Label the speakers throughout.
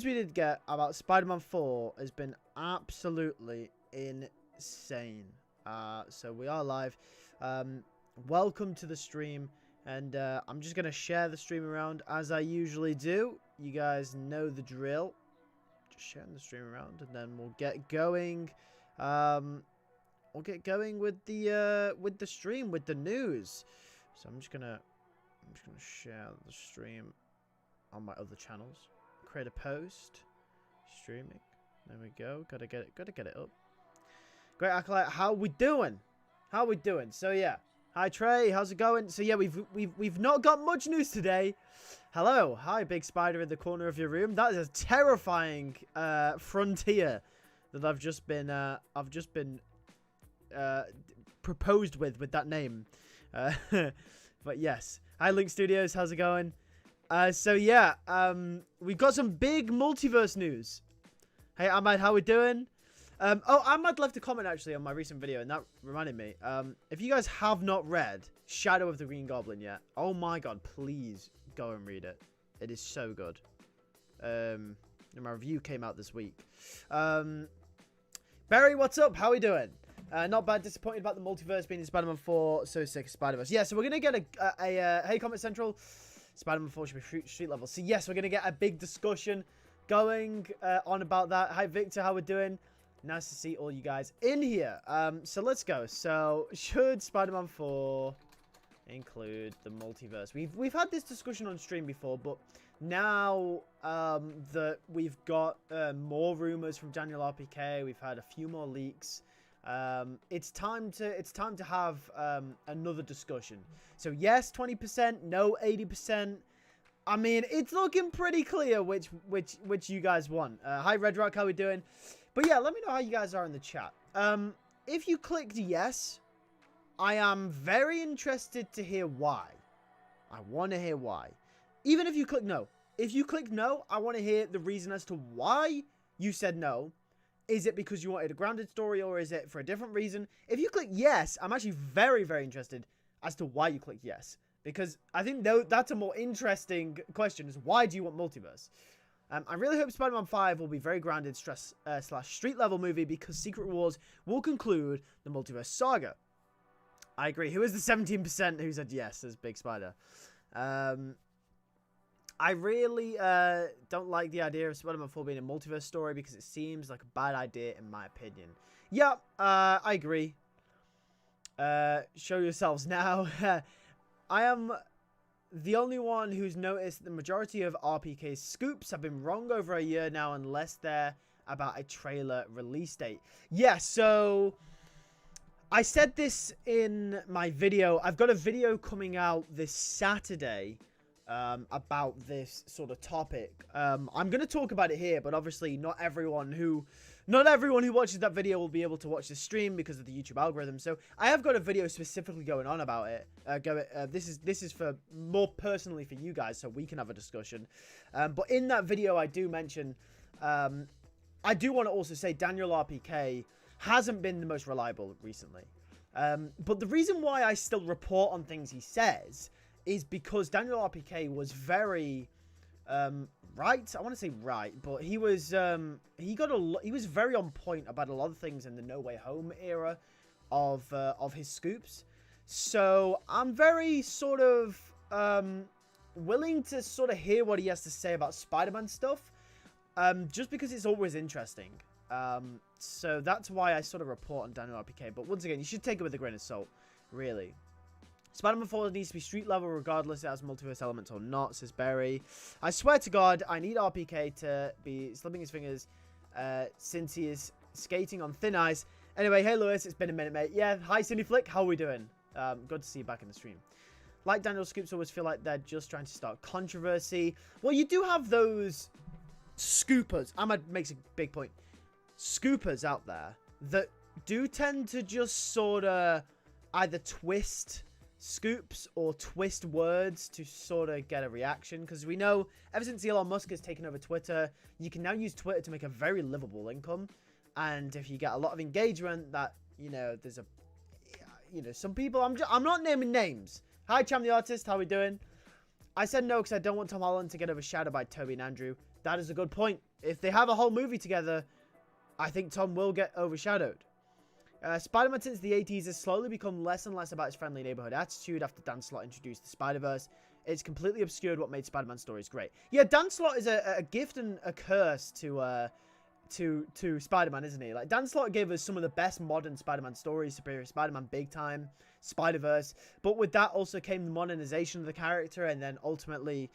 Speaker 1: we did get about Spider-Man 4 has been absolutely insane. So we are live. Welcome to the stream. And I'm just going to share the stream around as I usually do. You guys know the drill. Just sharing the stream around and then we'll get going. We'll get going with the stream, with the news. So I'm just gonna share the stream on my other channels. Create a post. Streaming. There we go. Gotta get it up. Great Acolyte, how we doing? How we doing? So yeah. Hi Trey, how's it going? So yeah, we've not got much news today. Hello, hi big spider in the corner of your room. That is a terrifying frontier that I've just been proposed with that name. But yes, hi Link Studios, how's it going? So yeah, we've got some big multiverse news. Hey Ahmad, how we doing? Oh, Ahmad left a comment actually on my recent video, and that reminded me. If you guys have not read Shadow of the Green Goblin yet, oh my god, please go and read it. It is so good. My review came out this week. Barry, what's up? How we doing? Not bad. Disappointed about the multiverse being in Spider-Man 4. So sick of Spider-Verse. Yeah, so we're going to get a hey, Comment Central. Spider-Man 4 should be street level. So yes, we're going to get a big discussion going on about that. Hi, Victor. How we doing? Nice to see all you guys in here. So let's go. So should Spider-Man 4 include the multiverse? We've had this discussion on stream before, but now that we've got more rumors from Daniel RPK, we've had a few more leaks. It's time to have another discussion. So yes, 20%, no 80%. I mean, it's looking pretty clear which you guys want. Hi Red Rock, how we doing? But yeah, let me know how you guys are in the chat. If you clicked yes, I am very interested to hear why. I want to hear why. Even if you click no. If you click no, I want to hear the reason as to why you said no. Is it because you wanted a grounded story, or is it for a different reason? If you click yes, I'm actually very, very interested as to why you clicked yes. Because I think that's a more interesting question, is why do you want multiverse? I really hope Spider-Man 5 will be very grounded slash street level movie, because Secret Wars will conclude the multiverse saga. I agree. Who is the 17% who said yes as Big Spider? I really don't like the idea of Spider-Man 4 being a multiverse story, because it seems like a bad idea in my opinion. Yeah, I agree. Show yourselves now. I am the only one who's noticed the majority of RPK's scoops have been wrong over a year now, unless they're about a trailer release date. Yeah, so I said this in my video. I've got a video coming out this Saturday about this sort of topic. I'm going to talk about it here, but obviously not everyone who watches that video will be able to watch the stream because of the YouTube algorithm. So I have got a video specifically going on about it. This is for more personally for you guys, so we can have a discussion. But in that video, I do mention, I do want to also say Daniel RPK hasn't been the most reliable recently. But the reason why I still report on things he says is because Daniel RPK was very right. I want to say right, but he was he was very on point about a lot of things in the No Way Home era of his scoops. So I'm very sort of willing to sort of hear what he has to say about Spider-Man stuff, just because it's always interesting. So that's why I sort of report on Daniel RPK. But once again, you should take it with a grain of salt, really. Spider-Man 4 needs to be street level regardless it has multiverse elements or not, says Barry. I swear to God, I need RPK to be slipping his fingers since he is skating on thin ice. Anyway, hey Lewis, it's been a minute, mate. Yeah, hi Cindy Flick, how are we doing? Good to see you back in the stream. Like Daniel, scoops always feel like they're just trying to start controversy. Well, you do have those scoopers. Ahmad makes a big point. Scoopers out there that do tend to just sort of either twist scoops or twist words to sort of get a reaction, because we know ever since Elon Musk has taken over Twitter, you can now use Twitter to make a very livable income, and if you get a lot of engagement, that, you know, there's a, you know, some people, I'm not naming names. Hi Cham the Artist, how we doing? I said no because I don't want Tom Holland to get overshadowed by Toby and Andrew. That is a good point. If they have a whole movie together, I think Tom will get overshadowed. Spider-Man since the 80s has slowly become less and less about his friendly neighborhood attitude after Dan Slott introduced the Spider-Verse. It's completely obscured what made Spider-Man stories great. Yeah, Dan Slott is a gift and a curse to Spider-Man, isn't he? Like, Dan Slott gave us some of the best modern Spider-Man stories, Superior Spider-Man, Big Time, Spider-Verse. But with that also came the modernization of the character, and then ultimately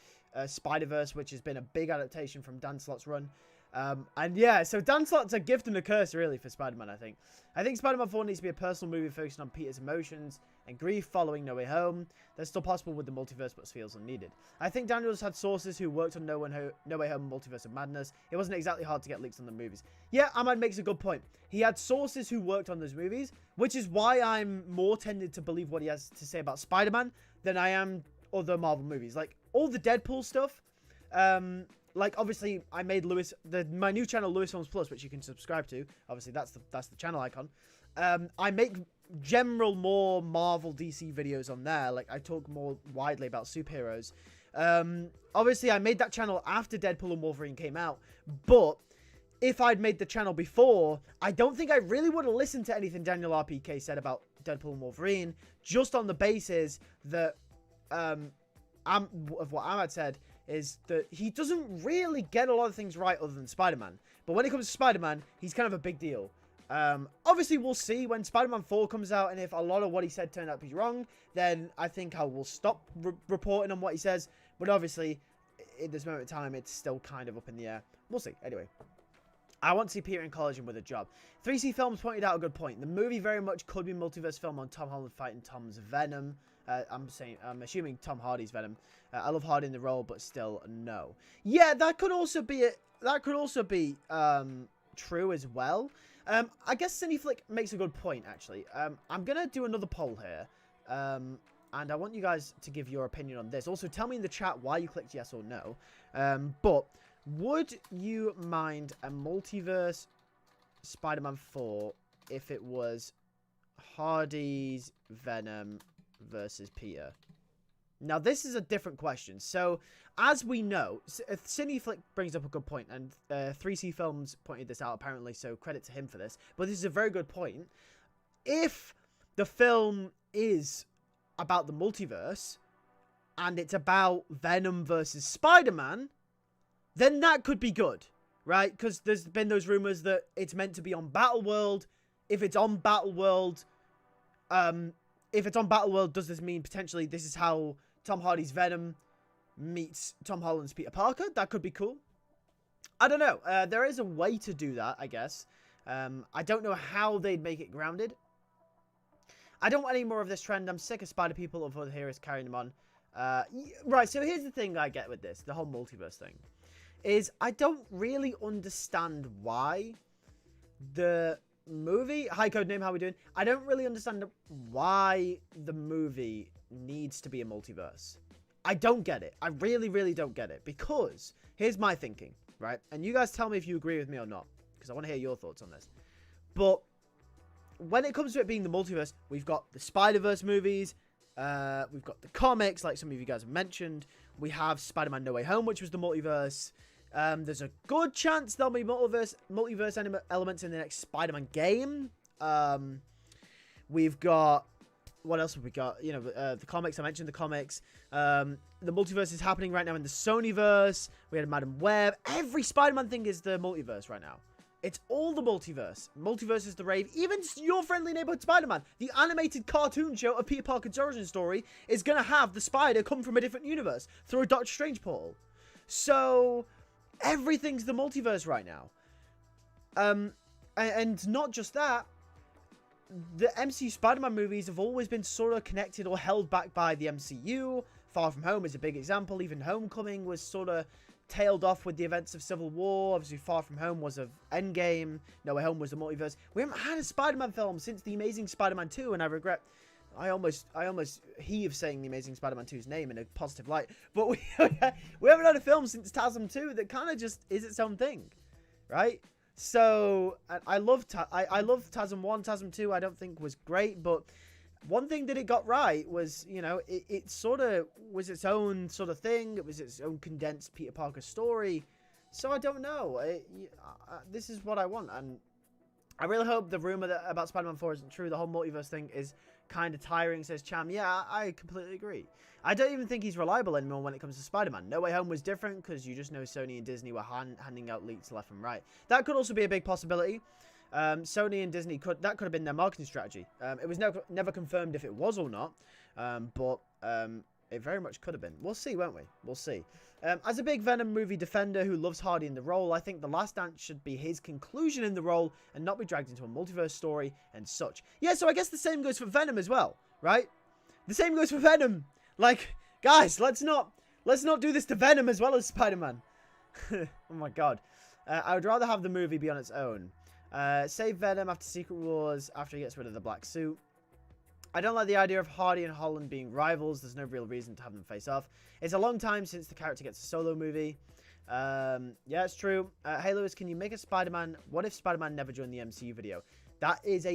Speaker 1: Spider-Verse, which has been a big adaptation from Dan Slott's run. And yeah, so Dan Slott's a gift and a curse, really, for Spider-Man, I think. I think Spider-Man 4 needs to be a personal movie focusing on Peter's emotions and grief following No Way Home. That's still possible with the multiverse, but feels unneeded. I think Daniels had sources who worked on No Way Home and Multiverse of Madness. It wasn't exactly hard to get leaks on the movies. Yeah, Ahmad makes a good point. He had sources who worked on those movies, which is why I'm more tended to believe what he has to say about Spider-Man than I am other Marvel movies. Like, all the Deadpool stuff, like, obviously, I made my new channel, LewisFilms Plus, which you can subscribe to. Obviously, that's the channel icon. I make general more Marvel DC videos on there. Like, I talk more widely about superheroes. Obviously, I made that channel after Deadpool and Wolverine came out. But if I'd made the channel before, I don't think I really would have listened to anything Daniel RPK said about Deadpool and Wolverine, just on the basis that of what Ahmad said, is that he doesn't really get a lot of things right other than Spider-Man. But when it comes to Spider-Man, he's kind of a big deal. Obviously, we'll see when Spider-Man 4 comes out, and if a lot of what he said turned out to be wrong, then I think I will stop reporting on what he says. But obviously, in this moment in time, it's still kind of up in the air. We'll see. Anyway, I want to see Peter in college and with a job. 3C Films pointed out a good point. The movie very much could be a multiverse film on Tom Holland fighting Tom's Venom. I'm assuming Tom Hardy's Venom. I love Hardy in the role, but still no. Yeah, that could also be true as well. I guess Cineflick makes a good point, actually. I'm gonna do another poll here, and I want you guys to give your opinion on this. Also, tell me in the chat why you clicked yes or no. But would you mind a multiverse Spider-Man 4 if it was Hardy's Venom versus Peter? Now, this is a different question. So, as we know, Cineflick brings up a good point, and 3C Films pointed this out, apparently, so credit to him for this. But this is a very good point. If the film is about the multiverse, and it's about Venom versus Spider-Man, then that could be good, right? Because there's been those rumors that it's meant to be on Battleworld. If it's on Battleworld, does this mean potentially this is how Tom Hardy's Venom meets Tom Holland's Peter Parker? That could be cool. I don't know. There is a way to do that, I guess. I don't know how they'd make it grounded. I don't want any more of this trend. I'm sick of Spider people of other heroes carrying them on. Right, so here's the thing I get with this, the whole multiverse thing, is I don't really understand why the movie, hi Codename, how we doing? I don't really understand why the movie needs to be a multiverse. I don't get it. I really, really don't get it. Because here's my thinking, right? And you guys tell me if you agree with me or not, because I want to hear your thoughts on this. But when it comes to it being the multiverse, we've got the Spider-Verse movies, we've got the comics, like some of you guys have mentioned. We have Spider-Man No Way Home, which was the multiverse. There's a good chance there'll be multiverse elements in the next Spider-Man game. We've got, what else have we got? You know, the comics, I mentioned the comics. The multiverse is happening right now in the Sonyverse. We had Madam Web. Every Spider-Man thing is the multiverse right now. It's all the multiverse. Multiverse is the rave. Even Your Friendly Neighborhood Spider-Man, the animated cartoon show of Peter Parker's origin story, is going to have the Spider come from a different universe through a Doctor Strange portal. So everything's the multiverse right now. And not just that, the MCU Spider-Man movies have always been sort of connected or held back by the MCU. Far From Home is a big example. Even Homecoming was sort of tailed off with the events of Civil War. Obviously, Far From Home was of Endgame. No Way Home was the multiverse. We haven't had a Spider-Man film since The Amazing Spider-Man 2, and I regret... I almost heave saying The Amazing Spider-Man 2's name in a positive light. But we haven't had a film since TASM 2 that kind of just is its own thing, right? So, I love TASM 1, TASM 2 I don't think was great, but one thing that it got right was, you know, it sort of was its own sort of thing. It was its own condensed Peter Parker story. So I don't know. This is what I want, and I really hope the rumor about Spider-Man 4 isn't true. The whole multiverse thing is kind of tiring, says Cham. Yeah, I completely agree. I don't even think he's reliable anymore when it comes to Spider-Man. No Way Home was different because you just know Sony and Disney were handing out leaks left and right. That could also be a big possibility. Sony and Disney could have been their marketing strategy. It was never confirmed if it was or not, but it very much could have been. We'll see, won't we? We'll see. As a big Venom movie defender who loves Hardy in the role, I think The Last Dance should be his conclusion in the role and not be dragged into a multiverse story and such. Yeah, so I guess the same goes for Venom as well, right? The same goes for Venom. Like, guys, let's not do this to Venom as well as Spider-Man. Oh my god. I would rather have the movie be on its own. Save Venom after Secret Wars after he gets rid of the black suit. I don't like the idea of Hardy and Holland being rivals. There's no real reason to have them face off. It's a long time since the character gets a solo movie. Yeah, it's true. Hey Lewis, can you make a Spider-Man? What if Spider-Man never joined the MCU video? That is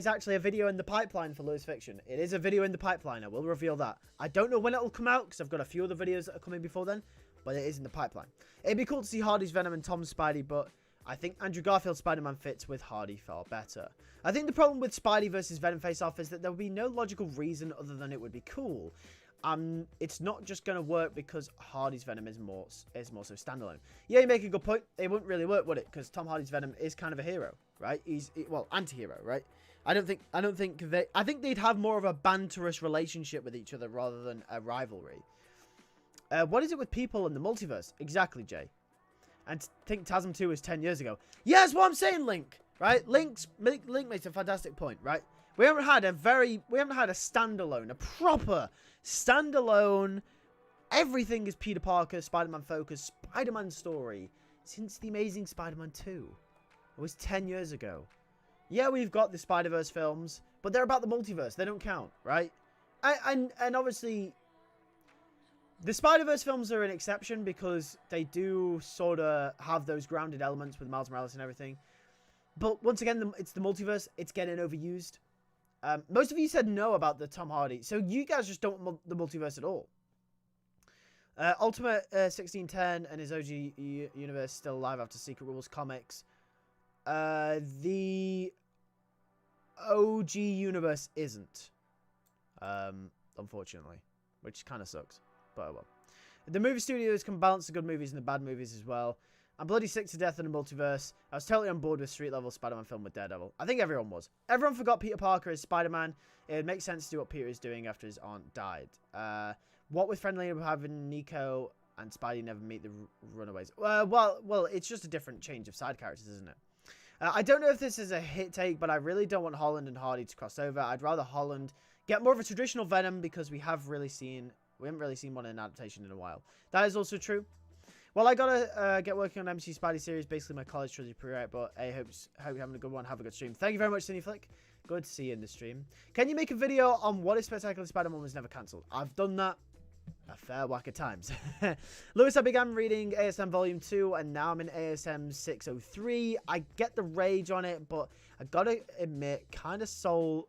Speaker 1: actually a video in the pipeline for Lewis Fiction. It is a video in the pipeline. I will reveal that. I don't know when it will come out because I've got a few other videos that are coming before then, but it is in the pipeline. It'd be cool to see Hardy's Venom and Tom's Spidey, but I think Andrew Garfield's Spider-Man fits with Hardy far better. I think the problem with Spidey versus Venom face-off is that there would be no logical reason other than it would be cool. It's not just going to work because Hardy's Venom is more so standalone. Yeah, you make a good point. It wouldn't really work, would it? Because Tom Hardy's Venom is kind of a hero, right? Well, anti-hero, right? I think they'd have more of a banterous relationship with each other rather than a rivalry. What is it with people in the multiverse? Exactly, Jay. And think TASM 2 was 10 years ago. Yeah, that's what I'm saying, Link. Right? Link makes a fantastic point, right? We haven't had a standalone, a proper standalone, everything is Peter Parker, Spider-Man focused, Spider-Man story since The Amazing Spider-Man 2. It was 10 years ago. Yeah, we've got the Spider-Verse films, but they're about the multiverse. They don't count, right? And obviously, the Spider-Verse films are an exception because they do sort of have those grounded elements with Miles Morales and everything. But once again, it's the multiverse. It's getting overused. Most of you said no about the Tom Hardy. So you guys just don't want the multiverse at all. Ultimate 1610 and his OG universe still alive after Secret Wars comics. The OG universe isn't. Unfortunately. Which kind of sucks. But oh well. The movie studios can balance the good movies and the bad movies as well. I'm bloody sick to death in the multiverse. I was totally on board with street level Spider-Man film with Daredevil. I think everyone was. Everyone forgot Peter Parker as Spider-Man. It makes sense to do what Peter is doing after his aunt died. What with friendly having Nico and Spidey never meet the Runaways? Well, it's just a different change of side characters, isn't it? I don't know if this is a hit take, but I really don't want Holland and Hardy to cross over. I'd rather Holland get more of a traditional Venom because we haven't really seen one in an adaptation in a while. That is also true. Well, I gotta get working on MCU Spidey series, basically my college trilogy pre-write, but I hope you're having a good one. Have a good stream. Thank you very much, CineFlick. Good to see you in the stream. Can you make a video on what if Spectacular Spider-Man was never cancelled? I've done that a fair whack of times. Lewis, I began reading ASM Volume 2, and now I'm in ASM 603. I get the rage on it, but I gotta admit, kind of solid,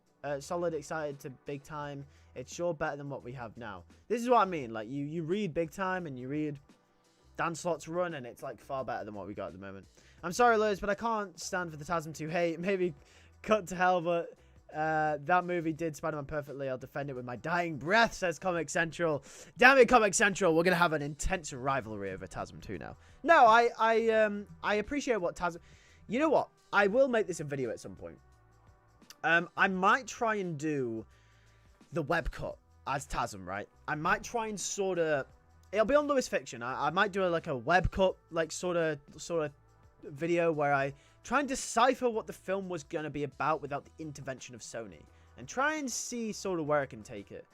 Speaker 1: excited to Big Time. It's sure better than what we have now. This is what I mean. Like, you read Big Time, and you read Dan Slott's run, and it's like far better than what we got at the moment. I'm sorry, Lewis, but I can't stand for the TASM 2 hate. Maybe cut to hell, but that movie did Spider-Man perfectly. I'll defend it with my dying breath, says Comic Central. Damn it, Comic Central. We're going to have an intense rivalry over TASM 2 now. No, I appreciate what TASM... You know what? I will make this a video at some point. I might try and do the web cut as TASM, right? I might try and sort of... It'll be on Lewis Fiction. I might do like a web cut, like sort of video where I try and decipher what the film was going to be about without the intervention of Sony. And try and see sort of where I can take it.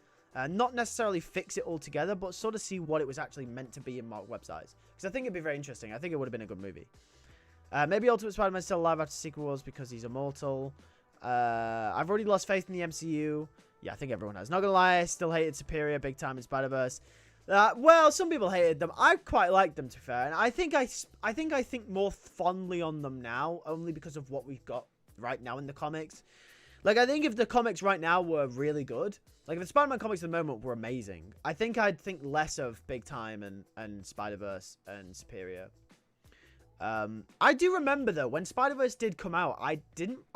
Speaker 1: Not necessarily fix it all together, but sort of see what it was actually meant to be in Mark Webb's eyes. Because I think it'd be very interesting. I think it would have been a good movie. Maybe Ultimate Spider-Man's still alive after Secret Wars because he's immortal. I've already lost faith in the MCU. Yeah, I think everyone has. Not gonna lie, I still hated Superior big time in Spider-Verse. Well, some people hated them. I quite liked them, to be fair. And I think more fondly on them now, only because of what we've got right now in the comics. Like, I think if the comics right now were really good, like if the Spider-Man comics at the moment were amazing, I think I'd think less of Big Time and Spider-Verse and Superior. I do remember, though, when Spider-Verse did come out, I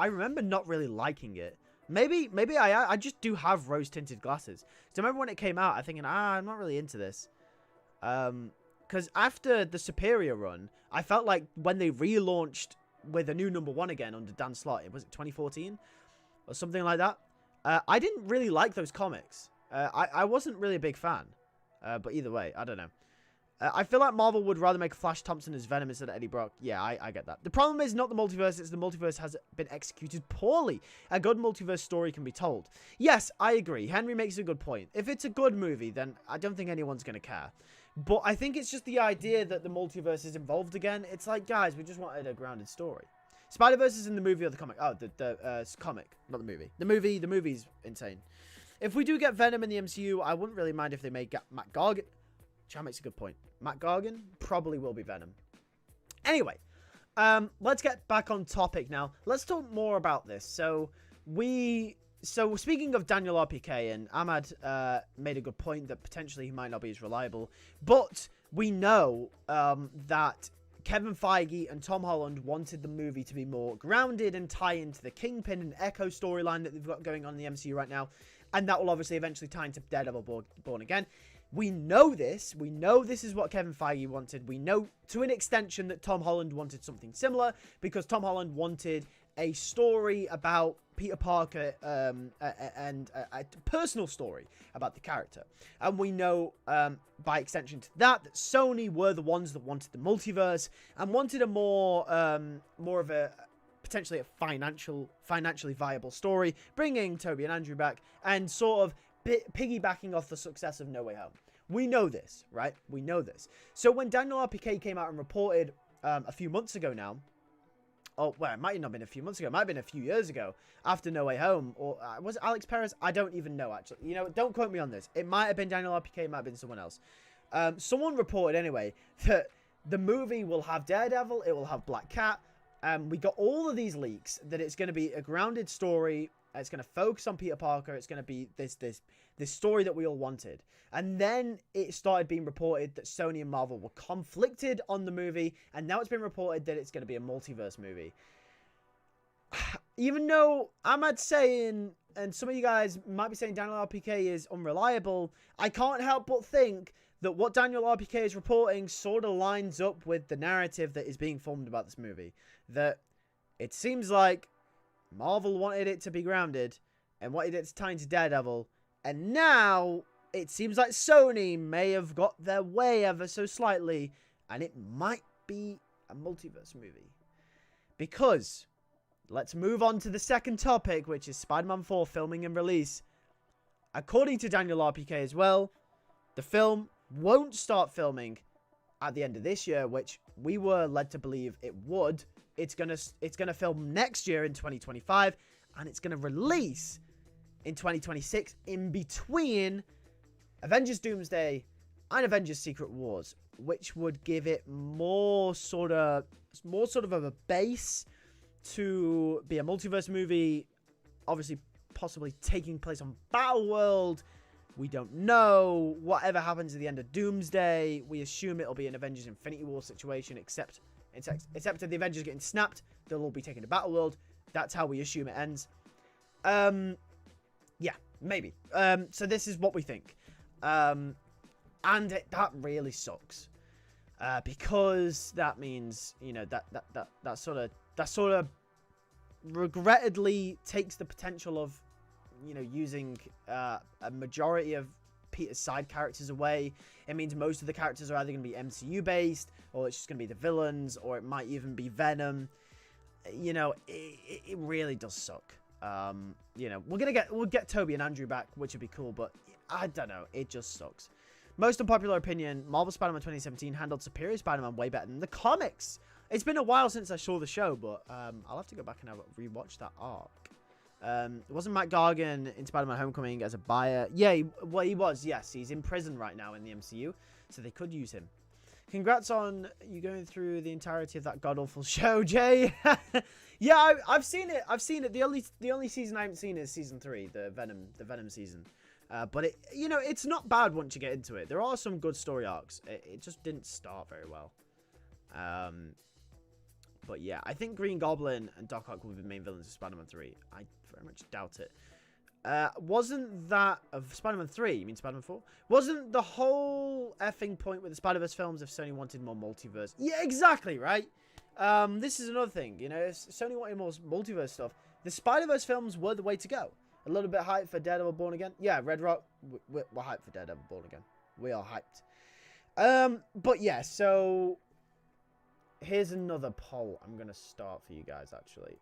Speaker 1: remember not really liking it. Maybe I just do have rose-tinted glasses. So I remember when it came out, I thinking, I'm not really into this. Because after the Superior run, I felt like when they relaunched with a new #1 again under Dan Slott, was it 2014? Or something like that? I didn't really like those comics. I wasn't really a big fan. But either way, I don't know. I feel like Marvel would rather make Flash Thompson as Venom instead of Eddie Brock. Yeah, I get that. The problem is not the multiverse, it's the multiverse has been executed poorly. A good multiverse story can be told. Yes, I agree. Henry makes a good point. If it's a good movie, then I don't think anyone's going to care. But I think it's just the idea that the multiverse is involved again. It's like, guys, we just wanted a grounded story. Spider-Verse is in the movie or the comic? Oh, the comic, not the movie. The movie's insane. If we do get Venom in the MCU, I wouldn't really mind if they made Matt Gargan. Chan makes a good point. Matt Gargan probably will be Venom. Anyway, let's get back on topic now. Let's talk more about this. So speaking of Daniel RPK, and Ahmad made a good point that potentially he might not be as reliable, but we know that Kevin Feige and Tom Holland wanted the movie to be more grounded and tie into the Kingpin and Echo storyline that they've got going on in the MCU right now, and that will obviously eventually tie into Daredevil Born Again. We know this. We know this is what Kevin Feige wanted. We know to an extension that Tom Holland wanted something similar, because Tom Holland wanted a story about Peter Parker and a personal story about the character. And we know by extension to that Sony were the ones that wanted the multiverse and wanted a more of a potentially a financially viable story, bringing Toby and Andrew back and sort of piggybacking off the success of No Way Home. We know this, right? We know this. So when Daniel RPK came out and reported a few months ago now, oh, well, it might not have been a few months ago. It might have been a few years ago after No Way Home. Or was it Alex Perez? I don't even know, actually. You know, don't quote me on this. It might have been Daniel RPK. It might have been someone else. Someone reported, anyway, that the movie will have Daredevil. It will have Black Cat. We got all of these leaks that it's going to be a grounded story. It's going to focus on Peter Parker. It's going to be this story that we all wanted. And then it started being reported that Sony and Marvel were conflicted on the movie. And now it's been reported that it's going to be a multiverse movie. Even though Ahmad's saying, and some of you guys might be saying Daniel RPK is unreliable, I can't help but think that what Daniel RPK is reporting sort of lines up with the narrative that is being formed about this movie. That it seems like Marvel wanted it to be grounded and wanted it to tie into Daredevil, and now it seems like Sony may have got their way ever so slightly, and it might be a multiverse movie. Because, let's move on to the second topic, which is Spider-Man 4 filming and release. According to Daniel RPK as well, the film won't start filming at the end of this year, which we were led to believe it would. It's gonna film next year in 2025, and it's gonna release in 2026 in between Avengers Doomsday and Avengers Secret Wars, which would give it more sort of a base to be a multiverse movie. Obviously, possibly taking place on Battleworld. We don't know. Whatever happens at the end of Doomsday, we assume it'll be an Avengers Infinity War situation, except if the Avengers getting snapped, they'll all be taken to Battleworld. That's how we assume it ends. Yeah, maybe. So this is what we think. And that really sucks. Because that means, you know, that sort of regrettably takes the potential of, you know, using a majority of Peter's side characters away. It means most of the characters are either going to be MCU based, or it's just going to be the villains, or it might even be Venom. You know, it really does suck. You know, we'll get Toby and Andrew back, which would be cool, but I don't know, it just sucks. Most unpopular opinion, Marvel Spider-Man 2017 handled Superior Spider-Man way better than the comics. It's been a while since I saw the show, but I'll have to go back and rewatch that arc. Wasn't Matt Gargan in Spider-Man Homecoming as a buyer? Yeah, he was, yes. He's in prison right now in the MCU, so they could use him. Congrats on you going through the entirety of that god-awful show, Jay. Yeah, I've seen it. The only season I haven't seen is season 3, the Venom season. But you know, it's not bad once you get into it. There are some good story arcs. It just didn't start very well. But yeah, I think Green Goblin and Doc Ock will be the main villains of Spider-Man 3. I very much doubt it. Wasn't that of Spider-Man 3? You mean Spider-Man 4? Wasn't the whole effing point with the Spider-Verse films if Sony wanted more multiverse? Yeah, exactly, right? This is another thing, you know, if Sony wanted more multiverse stuff, the Spider-Verse films were the way to go. A little bit hyped for Daredevil Born Again. Yeah, Red Rock, we're hyped for Daredevil Born Again. We are hyped. But yeah, so here's another poll I'm going to start for you guys, actually.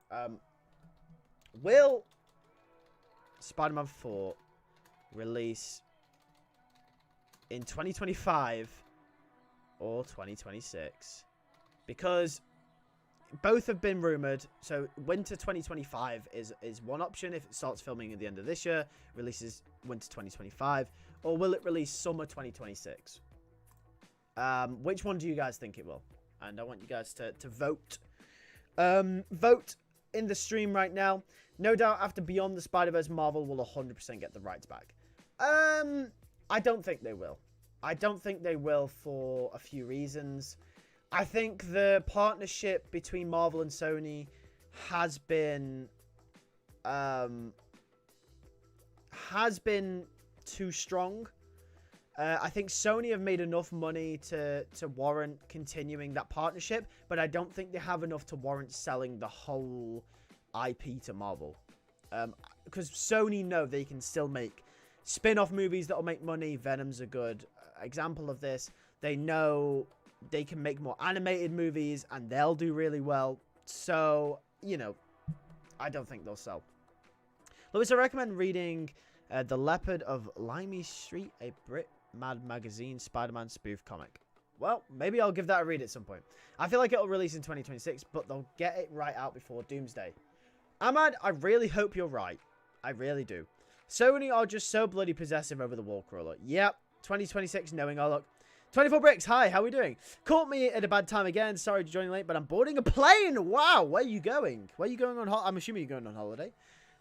Speaker 1: Will Spider-Man 4 release in 2025 or 2026? Because both have been rumored. So winter 2025 is one option if it starts filming at the end of this year, releases winter 2025, or will it release summer 2026? Which one do you guys think it will? And I want you guys to vote. Vote in the stream right now. No doubt after Beyond the Spider-Verse, Marvel will 100% get the rights back. I don't think they will. I don't think they will for a few reasons. I think the partnership between Marvel and Sony has been too strong. I think Sony have made enough money to warrant continuing that partnership, but I don't think they have enough to warrant selling the whole IP to Marvel. Because Sony know they can still make spin-off movies that'll make money. Venom's a good example of this. They know they can make more animated movies and they'll do really well. So, you know, I don't think they'll sell. Lewis, I recommend reading The Leopard of Limey Street, a Brit Mad Magazine Spider-Man spoof comic. Well, maybe I'll give that a read at some point. I feel like it'll release in 2026, but they'll get it right out before Doomsday. Ahmad, I really hope you're right. I really do. Sony are just so bloody possessive over the wall crawler. Yep, 2026 knowing our luck. 24 Bricks, hi, how are we doing? Caught me at a bad time again. Sorry to join late, but I'm boarding a plane. Wow, where are you going? Where are you going on holiday? I'm assuming you're going on holiday.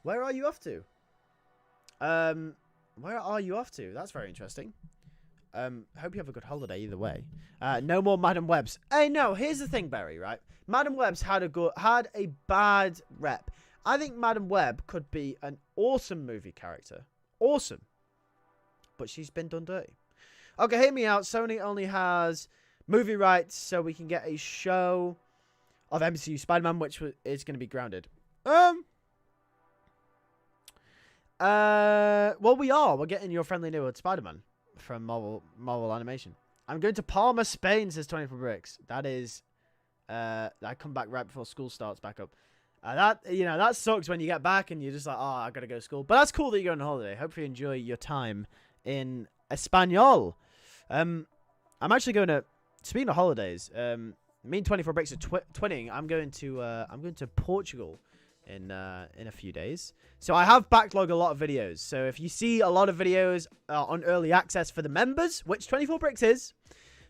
Speaker 1: Where are you off to? Where are you off to? That's very interesting. Hope you have a good holiday either way. No more Madam Webs. Hey, no, here's the thing, Barry, right? Madam Web's had a bad rep. I think Madam Web could be an awesome movie character. Awesome. But she's been done dirty. Okay, hear me out. Sony only has movie rights, so we can get a show of MCU Spider-Man, which is going to be grounded. Well, we are. We're getting Your Friendly Neighborhood Spider-Man from Marvel Animation. I'm going to Palma, Spain, says 24 Bricks. That is, I come back right before school starts back up. That sucks when you get back and you're just like, oh, I got to go to school. But that's cool that you're going on holiday. Hopefully you enjoy your time in Espanol. I'm actually going to, speaking of holidays, me and 24 Bricks are twinning. I'm going to Portugal in a few days. So I have backlogged a lot of videos. So if you see a lot of videos on early access for the members, which 24 Bricks is,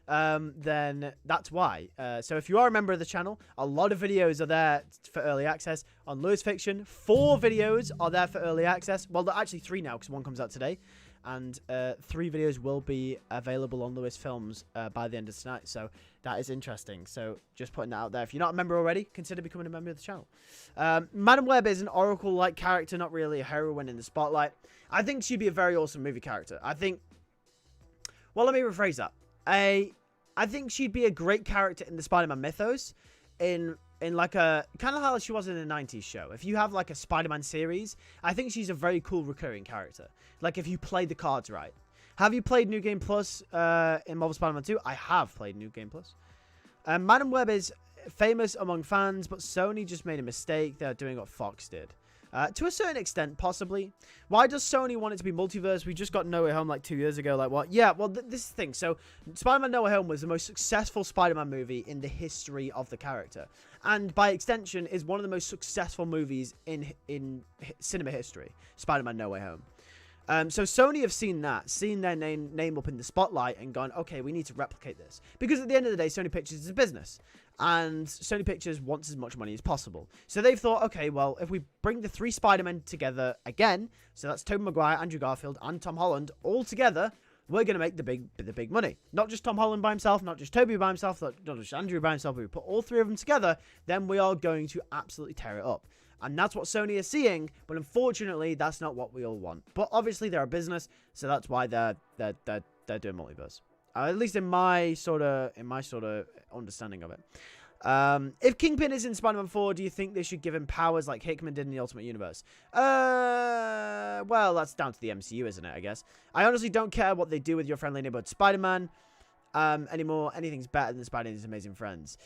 Speaker 1: then that's why. So if you are a member of the channel, a lot of videos are there for early access. On Lewis Fiction, 4 videos are there for early access. Well, actually 3 now because 1 comes out today. And 3 videos will be available on LewisFilms by the end of tonight. So that is interesting. So just putting that out there. If you're not a member already, consider becoming a member of the channel. Madam Web is an Oracle-like character, not really a heroine in the spotlight. I think she'd be a very awesome movie character. I think... Well, let me rephrase that. I think she'd be a great character in the Spider-Man mythos. In like a... Kind of how she was in the 90s show. If you have like a Spider-Man series, I think she's a very cool recurring character. Like if you play the cards right. Have you played New Game Plus in Marvel Spider-Man 2? I have played New Game Plus. Madam Web is famous among fans, but Sony just made a mistake. They're doing what Fox did. To a certain extent, possibly. Why does Sony want it to be multiverse? We just got No Way Home like 2 years ago. Like what? Yeah, well, this is the thing. So Spider-Man No Way Home was the most successful Spider-Man movie in the history of the character. And by extension, is one of the most successful movies in cinema history. Spider-Man No Way Home. So Sony have seen that, seen their name up in the spotlight and gone, okay, we need to replicate this. Because at the end of the day, Sony Pictures is a business. And Sony Pictures wants as much money as possible. So they've thought, okay, well, if we bring the 3 Spider-Men together again, so that's Tobey Maguire, Andrew Garfield, and Tom Holland all together, we're going to make the big money. Not just Tom Holland by himself, not just Toby by himself, not just Andrew by himself. We put all three of them together, then we are going to absolutely tear it up. And that's what Sony is seeing, but unfortunately, that's not what we all want. But obviously, they're a business, so that's why they're doing multiverse. At least in my sort of understanding of it. If Kingpin is in Spider-Man 4, do you think they should give him powers like Hickman did in the Ultimate Universe? Well, that's down to the MCU, isn't it, I guess. I honestly don't care what they do with your friendly neighborhood Spider-Man anymore. Anything's better than Spidey and his amazing friends.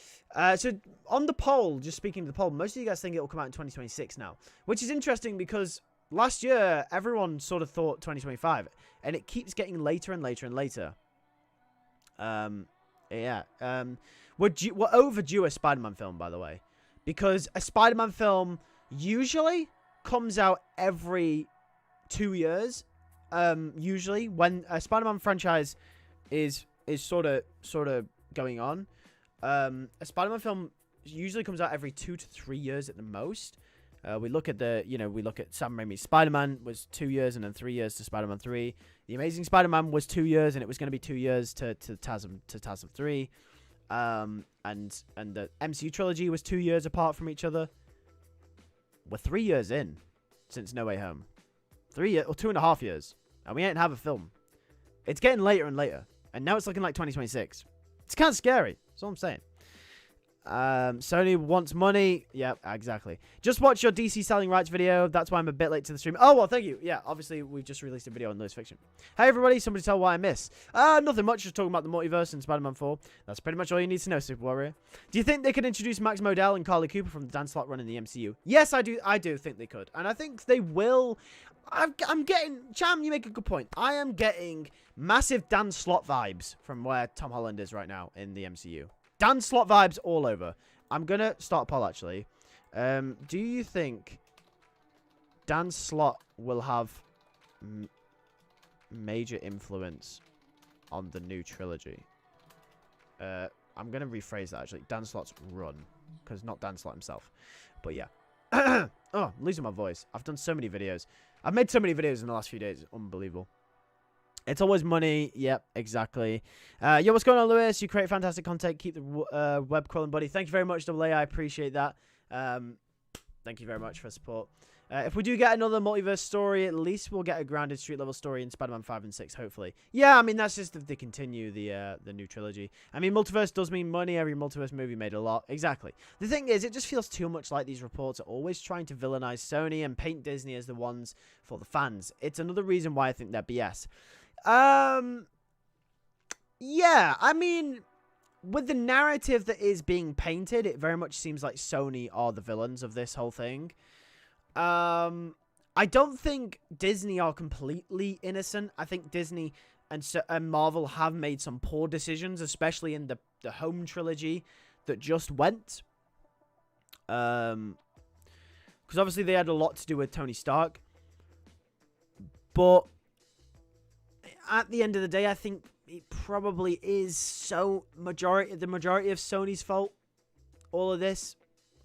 Speaker 1: So, on the poll, just speaking to the poll, most of you guys think it will come out in 2026 now. Which is interesting because last year, everyone sort of thought 2025. And it keeps getting later and later and later. Yeah. We're overdue a Spider-Man film, by the way. Because a Spider-Man film usually comes out every 2 years. Usually, when a Spider-Man franchise is sort of going on. A Spider-Man film usually comes out every 2 to 3 years at the most. We look at Sam Raimi's Spider-Man was 2 years and then 3 years to Spider-Man 3. The Amazing Spider-Man was 2 years and it was going to be 2 years to TASM 3. And the MCU trilogy was 2 years apart from each other. We're 3 years in since No Way Home. 3 years or 2.5 years, and we ain't have a film. It's getting later and later, and now it's looking like 2026. It's kind of scary. That's all I'm saying. Sony wants money. Yeah, exactly. Just watch your DC selling rights video. That's why I'm a bit late to the stream. Oh, well, thank you. Yeah, obviously, we've just released a video on Lewis Fiction. Hey, everybody. Somebody tell why I miss. Nothing much. Just talking about the multiverse and Spider-Man 4. That's pretty much all you need to know, Super Warrior. Do you think they could introduce Max Modell and Carly Cooper from the Dan Slott run in the MCU? Yes, I do. I do think they could. And I think they will. I'm getting... Cham, you make a good point. I am getting massive Dan Slott vibes from where Tom Holland is right now in the MCU. Dan Slott vibes all over. I'm going to start a poll, actually. Do you think Dan Slott will have major influence on the new trilogy? I'm going to rephrase that, actually. Dan Slott's run. Because not Dan Slott himself. But, yeah. Oh, I'm losing my voice. I've done so many videos. I've made so many videos in the last few days. It's unbelievable. It's always money. Yep, exactly. Yo, what's going on, Lewis? You create fantastic content. Keep the web crawling, buddy. Thank you very much, AA. I appreciate that. Thank you very much for the support. If we do get another multiverse story, at least we'll get a grounded street-level story in Spider-Man 5 and 6, hopefully. Yeah, I mean, that's just if they continue the new trilogy. I mean, multiverse does mean money. Every multiverse movie made a lot. Exactly. The thing is, it just feels too much like these reports are always trying to villainize Sony and paint Disney as the ones for the fans. It's another reason why I think they're BS. Yeah, I mean, with the narrative that is being painted, it very much seems like Sony are the villains of this whole thing. I don't think Disney are completely innocent. I think Disney and Marvel have made some poor decisions, especially in the home trilogy that just went. Because obviously they had a lot to do with Tony Stark. But at the end of the day, I think it probably is the majority of Sony's fault. All of this.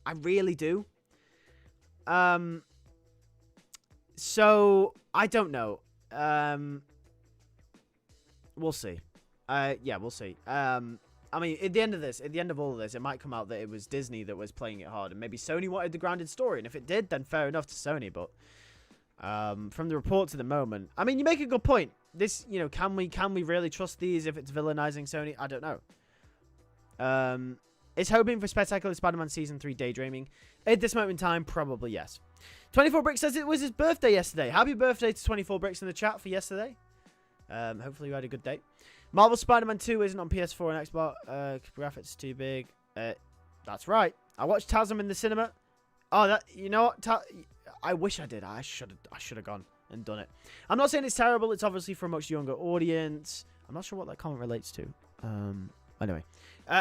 Speaker 1: I really do. So I don't know. We'll see. Yeah, we'll see. I mean, at the end of all of this, it might come out that it was Disney that was playing it hard, and maybe Sony wanted the grounded story, and if it did, then fair enough to Sony. But from the reports at the moment, I mean, you make a good point. This, can we really trust these if it's villainizing Sony? I don't know. Is hoping for Spectacular Spider-Man Season 3 daydreaming? At this moment in time, probably yes. 24 Bricks says it was his birthday yesterday. Happy birthday to 24 Bricks in the chat for yesterday. Hopefully you had a good day. Marvel Spider-Man 2 isn't on PS4 and Xbox. Graphics too big. That's right. I watched TASM in the cinema. Oh, you know what? I wish I did. I should have gone and done it. I'm not saying it's terrible. It's obviously for a much younger audience. I'm not sure what that comment relates to. Anyway.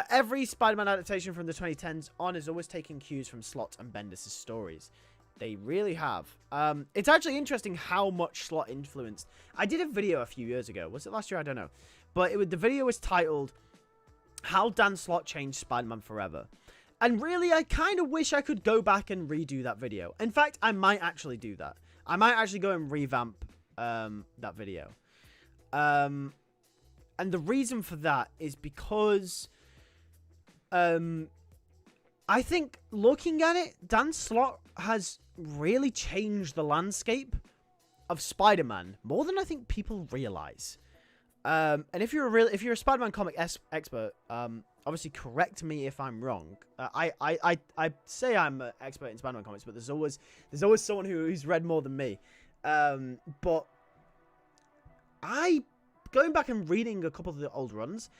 Speaker 1: Every Spider-Man adaptation from the 2010s on is always taking cues from Slott and Bendis' stories. They really have. It's actually interesting how much Slott influenced. I did a video a few years ago. Was it last year? I don't know. But the video was titled, How Dan Slott Changed Spider-Man Forever. And really, I kind of wish I could go back and redo that video. In fact, I might actually do that. I might actually go and revamp that video. And the reason for that is because I think looking at it, Dan Slott has really changed the landscape of Spider-Man more than I think people realize. And if you're a Spider-Man comic expert, obviously correct me if I'm wrong. I say I'm an expert in Spider-Man comics, but there's always someone who's read more than me. But going back and reading a couple of the old runs,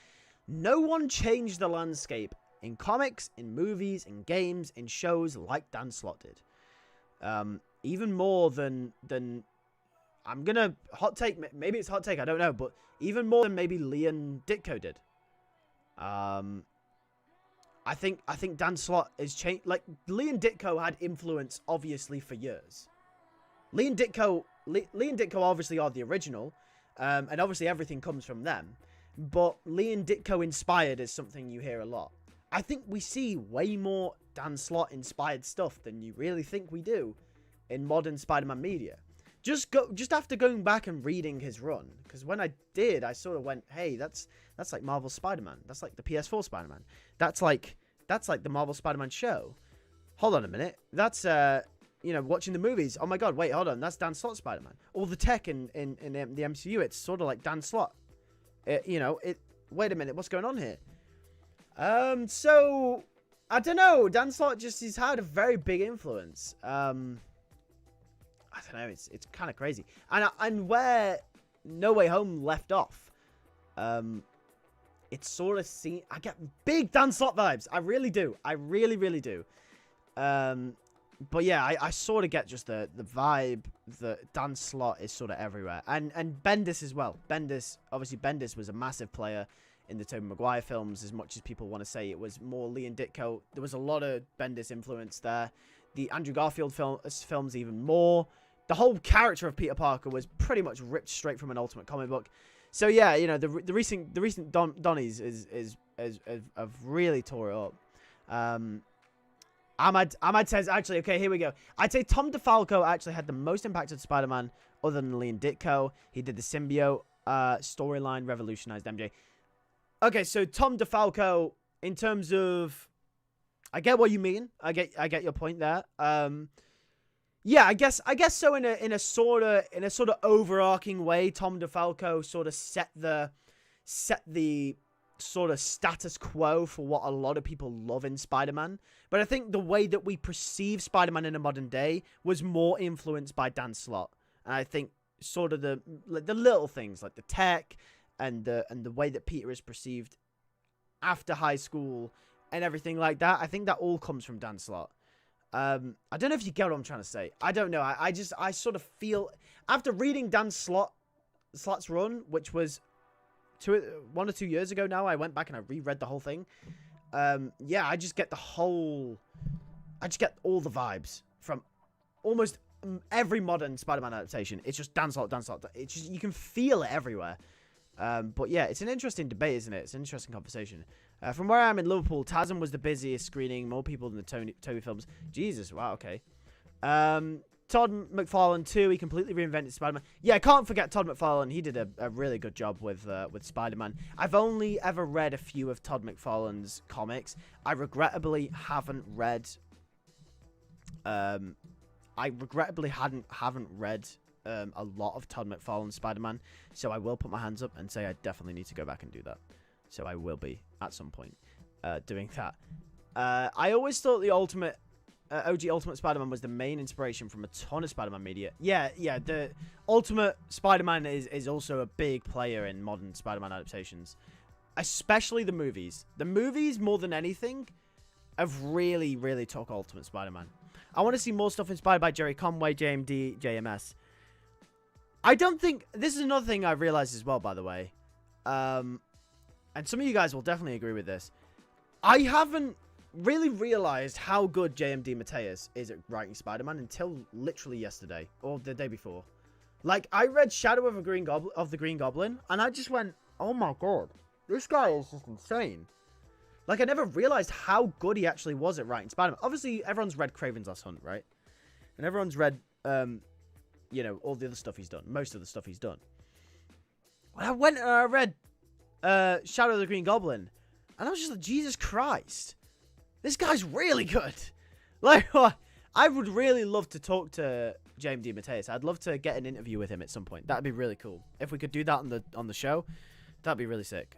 Speaker 1: no one changed the landscape in comics, in movies, in games, in shows like Dan Slott did. Even more than I'm gonna hot take. Maybe it's hot take. I don't know, but even more than maybe Leon Ditko did. I think Dan Slott is changed. Like Leon Ditko had influence obviously for years. Leon Ditko obviously are the original, and obviously everything comes from them. But Leon Ditko inspired is something you hear a lot. I think we see way more Dan Slott inspired stuff than you really think we do in modern Spider-Man media. Just after going back and reading his run, because when I did, I sort of went, "Hey, that's like Marvel Spider-Man. That's like the PS4 Spider-Man. That's like the Marvel Spider-Man show. Hold on a minute. That's watching the movies. Oh my God, wait, hold on. That's Dan Slott Spider-Man. All the tech in the MCU, it's sort of like Dan Slott. Wait a minute, what's going on here? So I don't know. Dan Slott he's had a very big influence. I don't know. It's kind of crazy. And where No Way Home left off, it's sort of I get big Dan Slott vibes. I really do. I really, really do. But yeah, I sort of get just the vibe that Dan Slott is sort of everywhere. And Bendis as well. Obviously Bendis was a massive player in the Tobey Maguire films, as much as people want to say it was more Leon Ditko. There was a lot of Bendis influence there. The Andrew Garfield films even more. The whole character of Peter Parker was pretty much ripped straight from an Ultimate comic book. So yeah, the recent Donnies have really tore it up. Ahmad says, actually, okay, here we go. I'd say Tom DeFalco actually had the most impact on Spider-Man other than Leon Ditko. He did the symbiote storyline, revolutionized MJ. Okay, so Tom DeFalco, in terms of, I get what you mean. I get your point there. Yeah, I guess so. In a sort of overarching way, Tom DeFalco sort of set the sort of status quo for what a lot of people love in Spider-Man. But I think the way that we perceive Spider-Man in a modern day was more influenced by Dan Slott. And I think sort of the little things like the tech and the way that Peter is perceived after high school and everything like that, I think that all comes from Dan Slott. I don't know if you get what I'm trying to say. I don't know. I sort of feel, after reading Dan Slott's run, which was 1 or 2 years ago now, I went back and I reread the whole thing. Yeah, I just get all the vibes from almost every modern Spider-Man adaptation. It's just Dan Slott. It's just, you can feel it everywhere. But yeah, it's an interesting debate, isn't it? It's an interesting conversation. From where I am in Liverpool, TASM was the busiest screening, more people than the Tobey films. Jesus, wow, okay. Todd McFarlane too, he completely reinvented Spider-Man. Yeah, I can't forget Todd McFarlane. He did a really good job with Spider-Man. I've only ever read a few of Todd McFarlane's comics. I regrettably haven't read haven't read a lot of Todd McFarlane's Spider-Man, so I will put my hands up and say I definitely need to go back and do that. So I will be at some point doing that. I always thought the OG Ultimate Spider-Man was the main inspiration from a ton of Spider-Man media. Yeah, the Ultimate Spider-Man is also a big player in modern Spider-Man adaptations, especially the movies. The movies, more than anything, have really, really took Ultimate Spider-Man. I want to see more stuff inspired by Jerry Conway, JMD, JMS. I don't think... This is another thing I've realized as well, by the way. And some of you guys will definitely agree with this. I haven't really realized how good JMD Mateus is at writing Spider-Man until literally yesterday or the day before. Like, I read Shadow of the Green Goblin, and I just went, oh my God, this guy is just insane. Like, I never realized how good he actually was at writing Spider-Man. Obviously, everyone's read Kraven's Last Hunt, right? And everyone's read, all the other stuff he's done. Most of the stuff he's done. I went and I read Shadow of the Green Goblin, and I was just like, Jesus Christ, this guy's really good. Like, I would really love to talk to James D. Mateus. I'd love to get an interview with him at some point. That'd be really cool. If we could do that on the show, that'd be really sick.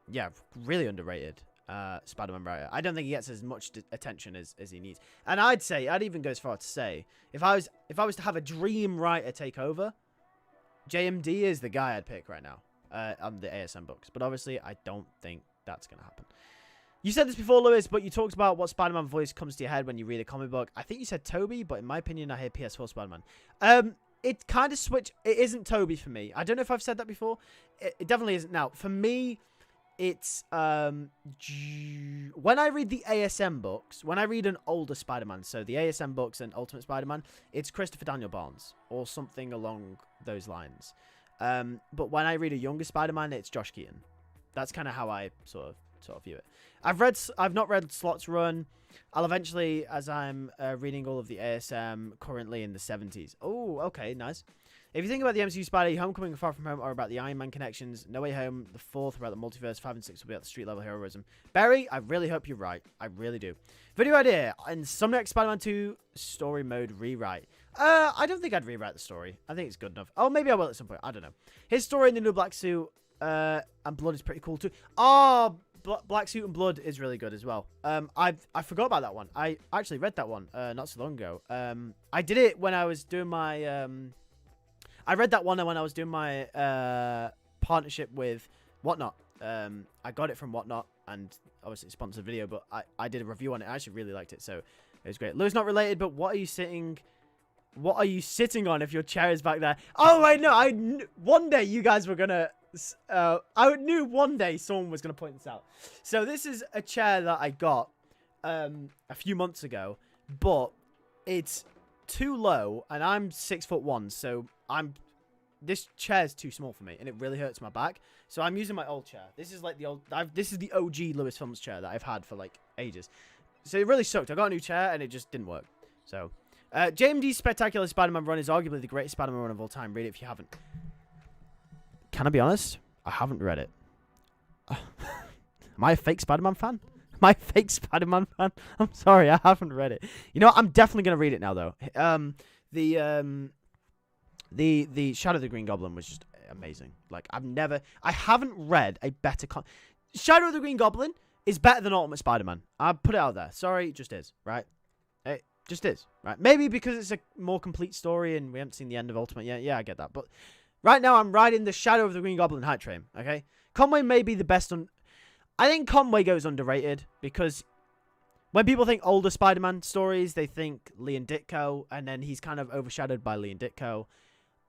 Speaker 1: Yeah, really underrated Spider-Man writer. I don't think he gets as much attention as he needs. And I'd even go as far to say, if I was to have a dream writer take over, JMD is the guy I'd pick right now on the ASM books. But obviously, I don't think that's going to happen. You said this before, Lewis, but you talked about what Spider-Man voice comes to your head when you read a comic book. I think you said Toby, but in my opinion, I hear PS4 Spider-Man. It kind of switched. It isn't Toby for me. I don't know if I've said that before. It definitely isn't now. For me, it's when I read the ASM books, when I read an older Spider-Man, so the ASM books and Ultimate Spider-Man, it's Christopher Daniel Barnes or something along those lines. But when I read a younger Spider-Man, it's Josh Keaton. That's kind of how I sort of view it. I've not read Slot's run. I'll eventually, as I'm reading all of the ASM currently in the 70s. Oh, okay, nice. If you think about the MCU Spidey, Homecoming and Far From Home are about the Iron Man connections. No Way Home, the 4th about the multiverse, 5 and 6 will be about the street level heroism. Barry, I really hope you're right. I really do. Video idea: in some next Spider-Man 2 story mode rewrite. I don't think I'd rewrite the story. I think it's good enough. Oh, maybe I will at some point. I don't know. His story in the new black suit and blood is pretty cool too. Oh, Black Suit and Blood is really good as well. I forgot about that one. I actually read that one not so long ago. I did it when I was doing my I read that one when I was doing my partnership with Whatnot. I got it from Whatnot, and obviously it's a sponsored video, but I did a review on it. I actually really liked it, so it was great. Lewis, not related, but what are you sitting on if your chair is back there? Oh, wait, no. One day you guys were gonna I knew one day someone was going to point this out. So this is a chair that I got a few months ago, but it's too low, and I'm 6'1", so this chair is too small for me, and it really hurts my back. So I'm using my old chair. This is like this is the OG LewisFilms chair that I've had for like ages. So it really sucked. I got a new chair, and it just didn't work. So JMD's Spectacular Spider-Man run is arguably the greatest Spider-Man run of all time. Read it if you haven't. Can I be honest? I haven't read it. Am I a fake Spider-Man fan? Am I a fake Spider-Man fan? I'm sorry, I haven't read it. You know what? I'm definitely going to read it now, though. The Shadow of the Green Goblin was just amazing. Like, I haven't read a better Shadow of the Green Goblin is better than Ultimate Spider-Man. I'll put it out there. Sorry, it just is, right? It just is, right? Maybe because it's a more complete story and we haven't seen the end of Ultimate yet. Yeah, I get that. But right now, I'm riding the Shadow of the Green Goblin hype train, okay? Conway may be the best I think Conway goes underrated because when people think older Spider-Man stories, they think Lee and Ditko, and then he's kind of overshadowed by Lee and Ditko.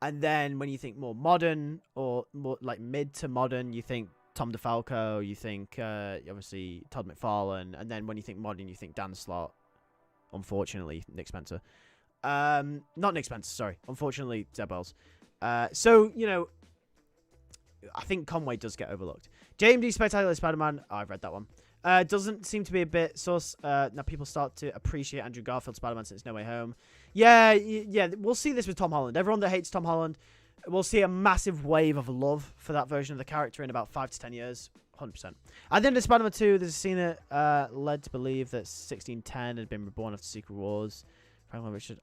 Speaker 1: And then when you think more modern or more like mid to modern, you think Tom DeFalco, you think obviously Todd McFarlane, and then when you think modern, you think Dan Slott. Unfortunately, Nick Spencer. Not Nick Spencer, sorry. Unfortunately, Zeb Wells. So, you know, I think Conway does get overlooked. JMD Spectacular Spider-Man, I've read that one. Doesn't seem to be a bit sus. Now people start to appreciate Andrew Garfield Spider-Man since No Way Home. Yeah, we'll see this with Tom Holland. Everyone that hates Tom Holland, we'll see a massive wave of love for that version of the character in about 5 to 10 years. 100%. At the end of Spider-Man 2, there's a scene that led to believe that 1610 had been reborn after Secret Wars. Franklin Richard.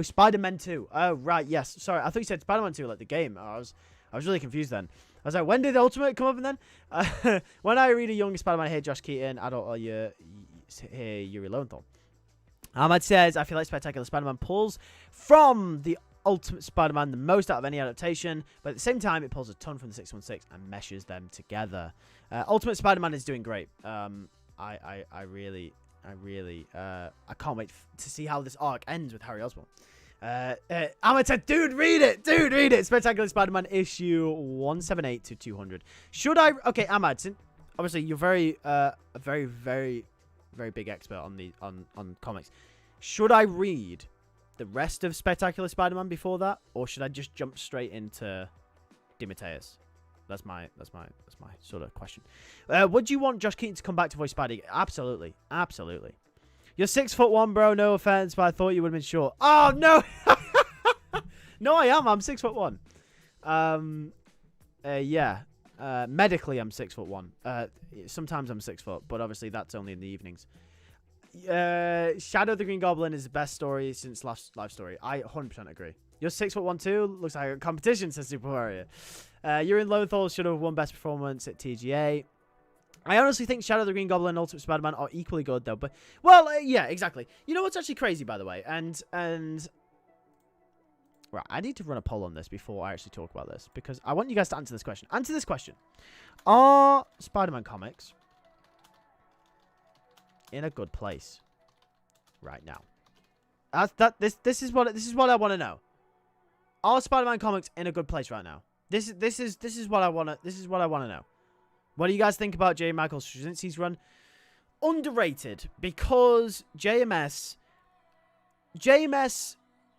Speaker 1: Spider-Man 2. Oh, right, yes. Sorry, I thought you said Spider-Man 2, like the game. I was really confused then. I was like, when did the Ultimate come up and then? When I read a young Spider-Man, I hear Josh Keaton, adult, or hear Yuri Lowenthal. Ahmad says, I feel like Spectacular Spider-Man pulls from the Ultimate Spider-Man the most out of any adaptation, but at the same time, it pulls a ton from the 616 and meshes them together. Ultimate Spider-Man is doing great. I can't wait to see how this arc ends with Harry Osborn. Ahmed said, dude, read it. Spectacular Spider-Man issue 178 to 200. Should I? Okay, Ahmad, obviously you're a very, very, very big expert on comics. Should I read the rest of Spectacular Spider-Man before that, or should I just jump straight into DeMatteis? That's my sort of question. Would you want Josh Keaton to come back to voice Spidey? Absolutely. You're 6'1", bro. No offense, but I thought you would have been short. Oh no, No, I am. I'm 6'1". Yeah. Medically, I'm 6'1". Sometimes I'm 6 foot, but obviously that's only in the evenings. Shadow the Green Goblin is the best story since last live story. I 100% agree. You're 6'1" too. Looks like a competition, says Super Warrior. You're in Lothal should have won best performance at TGA. I honestly think Shadow the Green Goblin and Ultimate Spider-Man are equally good, though. But yeah, exactly. You know what's actually crazy, by the way, and right, I need to run a poll on this before I actually talk about this because I want you guys to answer this question. Answer this question: are Spider-Man comics in a good place right now? This is what I want to know. Are Spider-Man comics in a good place right now? This is what I want to know. What do you guys think about J. Michael Straczynski's run? Underrated because JMS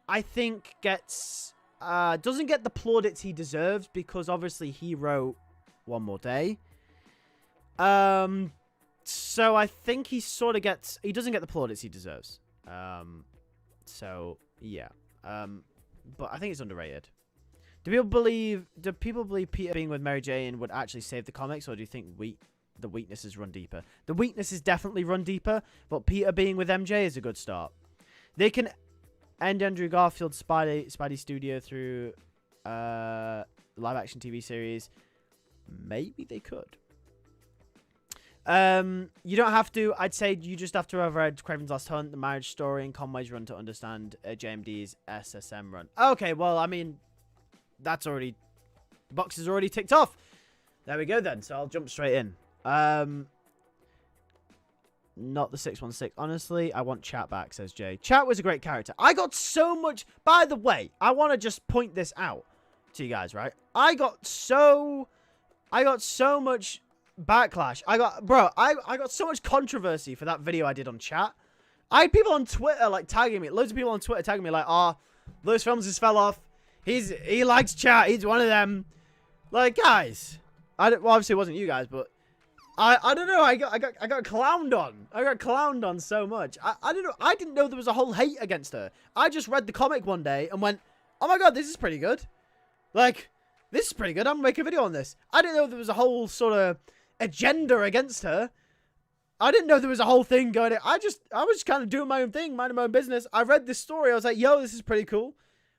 Speaker 1: I think doesn't get the plaudits he deserves because obviously he wrote One More Day. So I think he doesn't get the plaudits he deserves. So yeah. But I think it's underrated. Do people believe Peter being with Mary Jane would actually save the comics, or do you think the weaknesses run deeper? The weaknesses definitely run deeper, but Peter being with MJ is a good start. They can end Andrew Garfield's Spidey studio through live-action TV series. Maybe they could. You don't have to. I'd say you just have to have read Kraven's Last Hunt, The Marriage Story, and Conway's run to understand JMD's SSM run. Okay, well, I mean, that's already... The box is already ticked off. There we go, then. So I'll jump straight in. Not the 616. Honestly, I want Chat back, says Jay. Chat was a great character. I got so much... By the way, I want to just point this out to you guys, right? I got so much backlash. I got so much controversy for that video I did on Chat. I had people on Twitter like tagging me. Loads of people on Twitter tagging me like, LewisFilms just fell off. He likes Chat. He's one of them. Like, guys. Well, obviously it wasn't you guys, but I don't know. I got clowned on. I got clowned on so much. I don't know. I didn't know there was a whole hate against her. I just read the comic one day and went, oh my god, this is pretty good. Like, this is pretty good. I'm gonna make a video on this. I didn't know there was a whole sort of agenda against her. I didn't know there was a whole thing going on. I was kind of doing my own thing, minding my own business. I read this story. I was like, yo, this is pretty cool.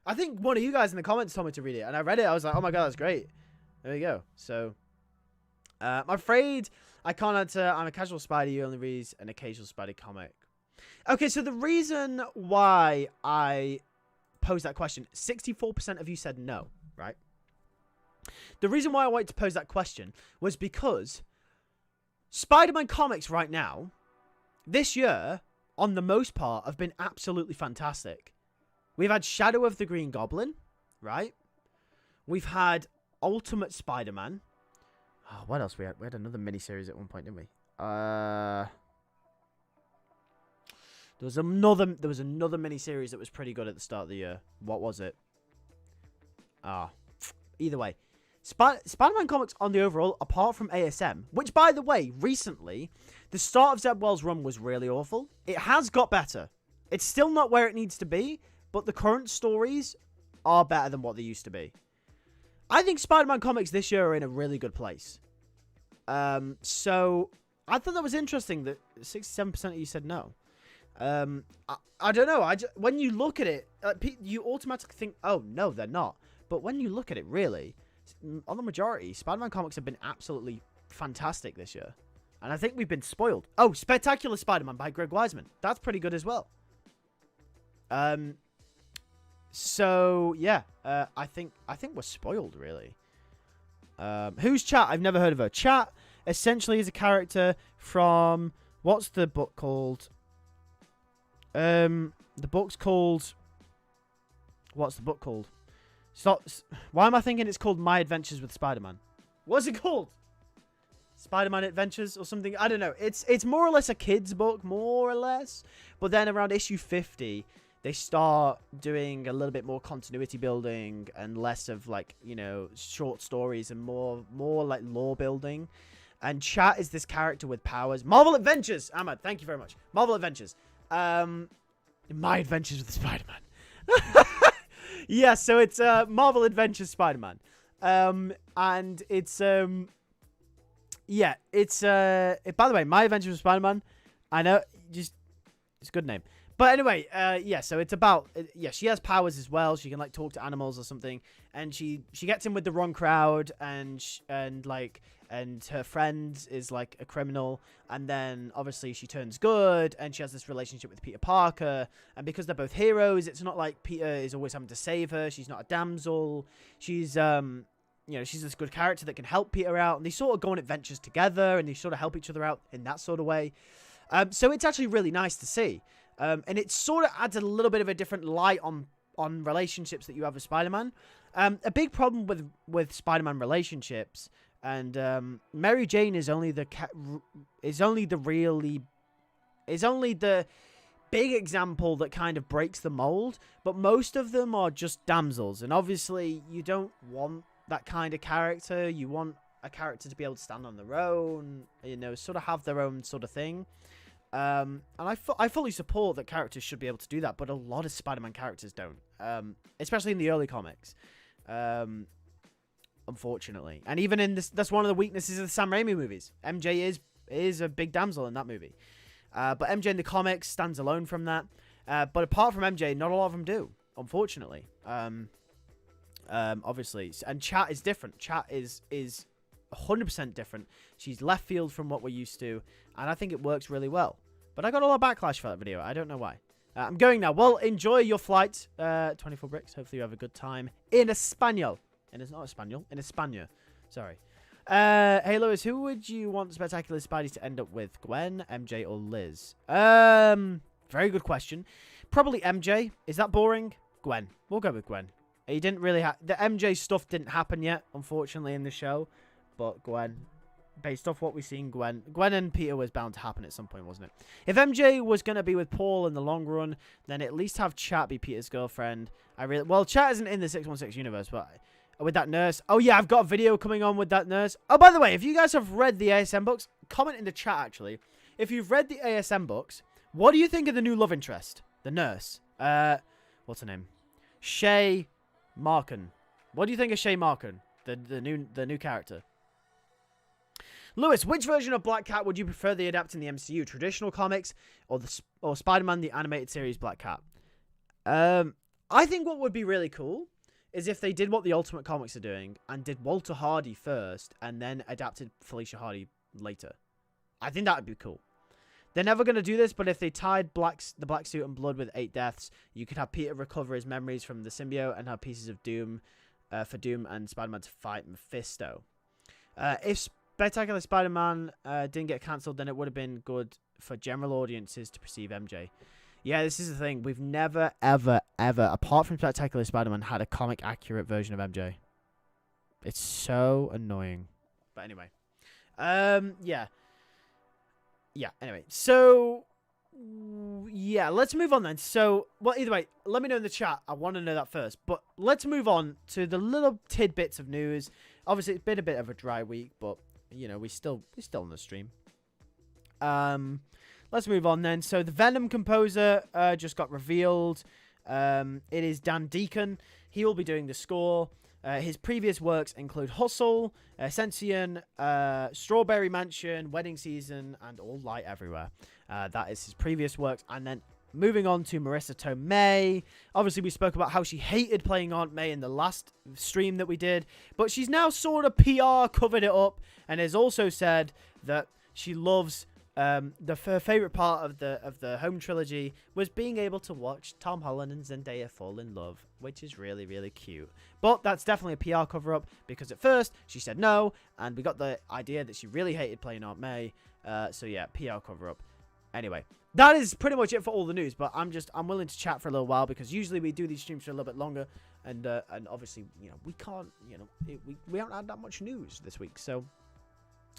Speaker 1: I think one of you guys in the comments told me to read it, and I read it. I was like, oh my god, that's great. There you go. So, I'm afraid I can't answer. I'm a casual Spidey who only reads an occasional Spidey comic. Okay, so the reason why I posed that question, 64% of you said no, right? The reason why I wanted to pose that question was because Spider-Man comics right now, this year, on the most part, have been absolutely fantastic. We've had Shadow of the Green Goblin, right? We've had Ultimate Spider-Man. Oh, what else we had? We had another miniseries at one point, didn't we? There was another miniseries that was pretty good at the start of the year. What was it? Either way. Spider-Man comics on the overall, apart from ASM, which, by the way, recently, the start of Zeb Wells' run was really awful. It has got better. It's still not where it needs to be, but the current stories are better than what they used to be. I think Spider-Man comics this year are in a really good place. So, I thought that was interesting that 67% of you said no. I don't know. When you look at it, you automatically think, oh, no, they're not. But when you look at it, really, on the majority, Spider-Man comics have been absolutely fantastic this year. And I think we've been spoiled. Oh, Spectacular Spider-Man by Greg Weisman. That's pretty good as well. So, yeah. I think we're spoiled, really. Who's Chat? I've never heard of her. Chat essentially is a character from... What's the book called? The book's called... What's the book called? Why am I thinking it's called My Adventures with Spider-Man? What's it called? Spider-Man Adventures or something? I don't know. It's more or less a kid's book, more or less. But then around issue 50, they start doing a little bit more continuity building and less of, like, you know, short stories and more like lore building. And Chat is this character with powers. Marvel Adventures! Ahmad, thank you very much. Marvel Adventures. My Adventures with Spider-Man. Yeah, so it's Marvel Adventures Spider-Man. And it's yeah, it's by the way, My Adventures with Spider-Man. I know, just it's a good name. But anyway, yeah, so it's about yeah, she has powers as well. She can like talk to animals or something, and she gets in with the wrong crowd, and her friend is like a criminal, and then obviously she turns good, and she has this relationship with Peter Parker, and because they're both heroes, it's not like Peter is always having to save her. She's not a damsel. She's you know, she's this good character that can help Peter out, and they sort of go on adventures together, and they sort of help each other out in that sort of way. So it's actually really nice to see. And it sort of adds a little bit of a different light on relationships that you have with Spider-Man. A big problem with Spider-Man relationships, and Mary Jane is only the big example that kind of breaks the mold, but most of them are just damsels, and obviously you don't want that kind of character. You want a character to be able to stand on their own, you know, sort of have their own sort of thing. And I fully support that characters should be able to do that, but a lot of Spider-Man characters don't, especially in the early comics, unfortunately. And even in this, that's one of the weaknesses of the Sam Raimi movies. MJ is a big damsel in that movie, but MJ in the comics stands alone from that. But apart from MJ, not a lot of them do, unfortunately. Obviously, and Chat is different. Chat is 100% different. She's left field from what we're used to, and I think it works really well. But I got a lot of backlash for that video. I don't know why. I'm going now. Well, enjoy your flight. 24 bricks. Hopefully you have a good time in Espanol. And it's not Espanol. In España. Sorry. Hey, Lewis, who would you want Spectacular Spidey to end up with? Gwen, MJ, or Liz? Very good question. Probably MJ. Is that boring? Gwen. We'll go with Gwen. He didn't really have... The MJ stuff didn't happen yet, unfortunately, in the show. But Gwen, based off what we've seen, Gwen and Peter was bound to happen at some point, wasn't it? If MJ was going to be with Paul in the long run, then at least have Chat be Peter's girlfriend. Well, Chat isn't in the 616 universe, but with that nurse. Oh, yeah, I've got a video coming on with that nurse. Oh, by the way, if you guys have read the ASM books, comment in the chat, actually. If you've read the ASM books, what do you think of the new love interest? The nurse. What's her name? Shay Markin. What do you think of Shay Markin? The new character. Lewis, which version of Black Cat would you prefer they adapt in the MCU? Traditional comics or Spider-Man the animated series Black Cat? I think what would be really cool is if they did what the Ultimate Comics are doing and did Walter Hardy first and then adapted Felicia Hardy later. I think that would be cool. They're never going to do this, but if they tied the black suit and blood with 8 deaths, you could have Peter recover his memories from the symbiote and have pieces of Doom for Doom and Spider-Man to fight Mephisto. If Spectacular Spider-Man didn't get cancelled, then it would have been good for general audiences to perceive MJ. Yeah, this is the thing. We've never, ever, ever, apart from Spectacular Spider-Man, had a comic-accurate version of MJ. It's so annoying. But anyway. Yeah. Yeah, anyway. So, yeah, let's move on then. So, well, either way, let me know in the chat. I want to know that first. But let's move on to the little tidbits of news. Obviously, it's been a bit of a dry week, but... You know, we're still on the stream. Let's move on then. So the Venom composer just got revealed. It is Dan Deacon. He will be doing the score. His previous works include Hustle, Ascension, Strawberry Mansion, Wedding Season, and All Light Everywhere. That is his previous works. And then moving on to Marissa Tomei. Obviously, we spoke about how she hated playing Aunt May in the last stream that we did, but she's now sort of PR covered it up and has also said that she loves her favorite part of the Home trilogy was being able to watch Tom Holland and Zendaya fall in love, which is really, really cute. But that's definitely a PR cover up because at first she said no, and we got the idea that she really hated playing Aunt May. So yeah, PR cover up. Anyway, that is pretty much it for all the news, but I'm willing to chat for a little while because usually we do these streams for a little bit longer, and obviously, you know, we can't, you know, we haven't had that much news this week. So,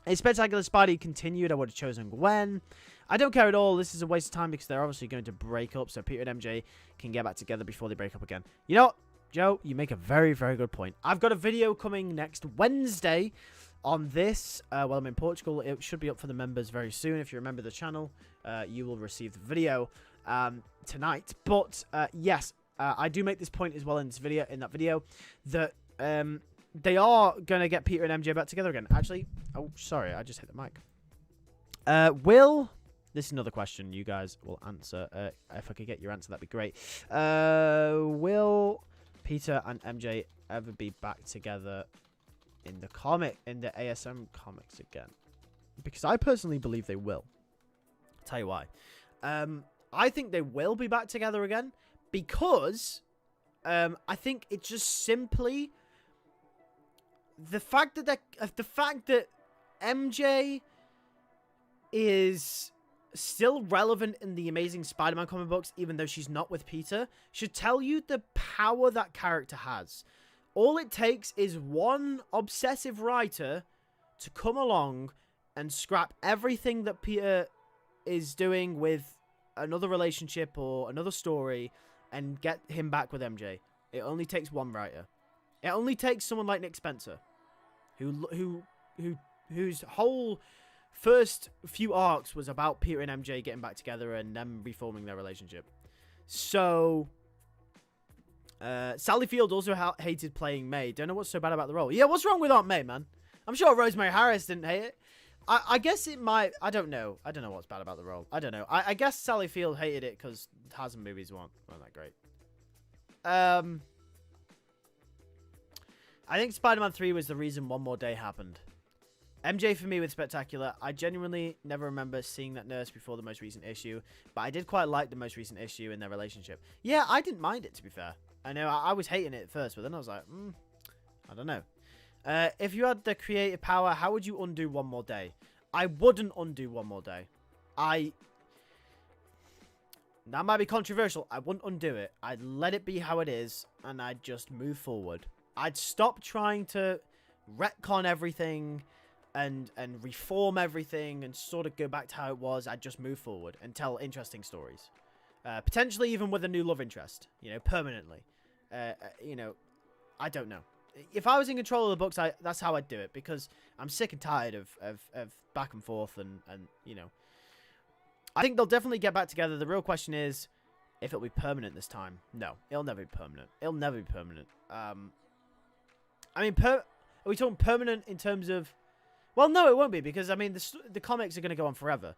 Speaker 1: if Spectacular Spidey continued, I would have chosen Gwen. I don't care at all. This is a waste of time because they're obviously going to break up, so Peter and MJ can get back together before they break up again. You know what, Joe? You make a very, very good point. I've got a video coming next Wednesday on this. While I'm in Portugal, it should be up for the members very soon. If you remember the channel, you will receive the video tonight. But yes, I do make this point as well in that video, that they are gonna get Peter and MJ back together again. Actually, oh sorry, I just hit the mic. This is another question you guys will answer. If I could get your answer, that'd be great. Will Peter and MJ ever be back together in the ASM comics again? Because I personally believe they will. I'll tell you why. I think they will be back together again because I think it's just simply the fact that MJ is still relevant in the Amazing Spider-Man comic books, even though she's not with Peter, should tell you the power that character has. All it takes is one obsessive writer to come along and scrap everything that Peter is doing with another relationship or another story and get him back with MJ. It only takes one writer. It only takes someone like Nick Spencer, whose whole first few arcs was about Peter and MJ getting back together and them reforming their relationship. So, Sally Field also hated playing May. Don't know what's so bad about the role. Yeah, what's wrong with Aunt May, man? I'm sure Rosemary Harris didn't hate it. I guess it might. I don't know. I don't know what's bad about the role. I don't know. I guess Sally Field hated it because Tarzan movies weren't that great. I think Spider-Man 3 was the reason One More Day happened. MJ for me with Spectacular. I genuinely never remember seeing that nurse before the most recent issue, but I did quite like the most recent issue in their relationship. Yeah, I didn't mind it, to be fair. I know I was hating it at first, but then I was like, I don't know. If you had the creative power, how would you undo One More Day? I wouldn't undo One More Day. That might be controversial. I wouldn't undo it. I'd let it be how it is, and I'd just move forward. I'd stop trying to retcon everything and reform everything and sort of go back to how it was. I'd just move forward and tell interesting stories. Potentially even with a new love interest, permanently. I don't know. If I was in control of the books, that's how I'd do it, because I'm sick and tired of back and forth and I think they'll definitely get back together. The real question is if it'll be permanent this time. No, it'll never be permanent. It'll never be permanent. I mean, are we talking permanent in terms of... Well, no, it won't be, because, I mean, the comics are going to go on forever.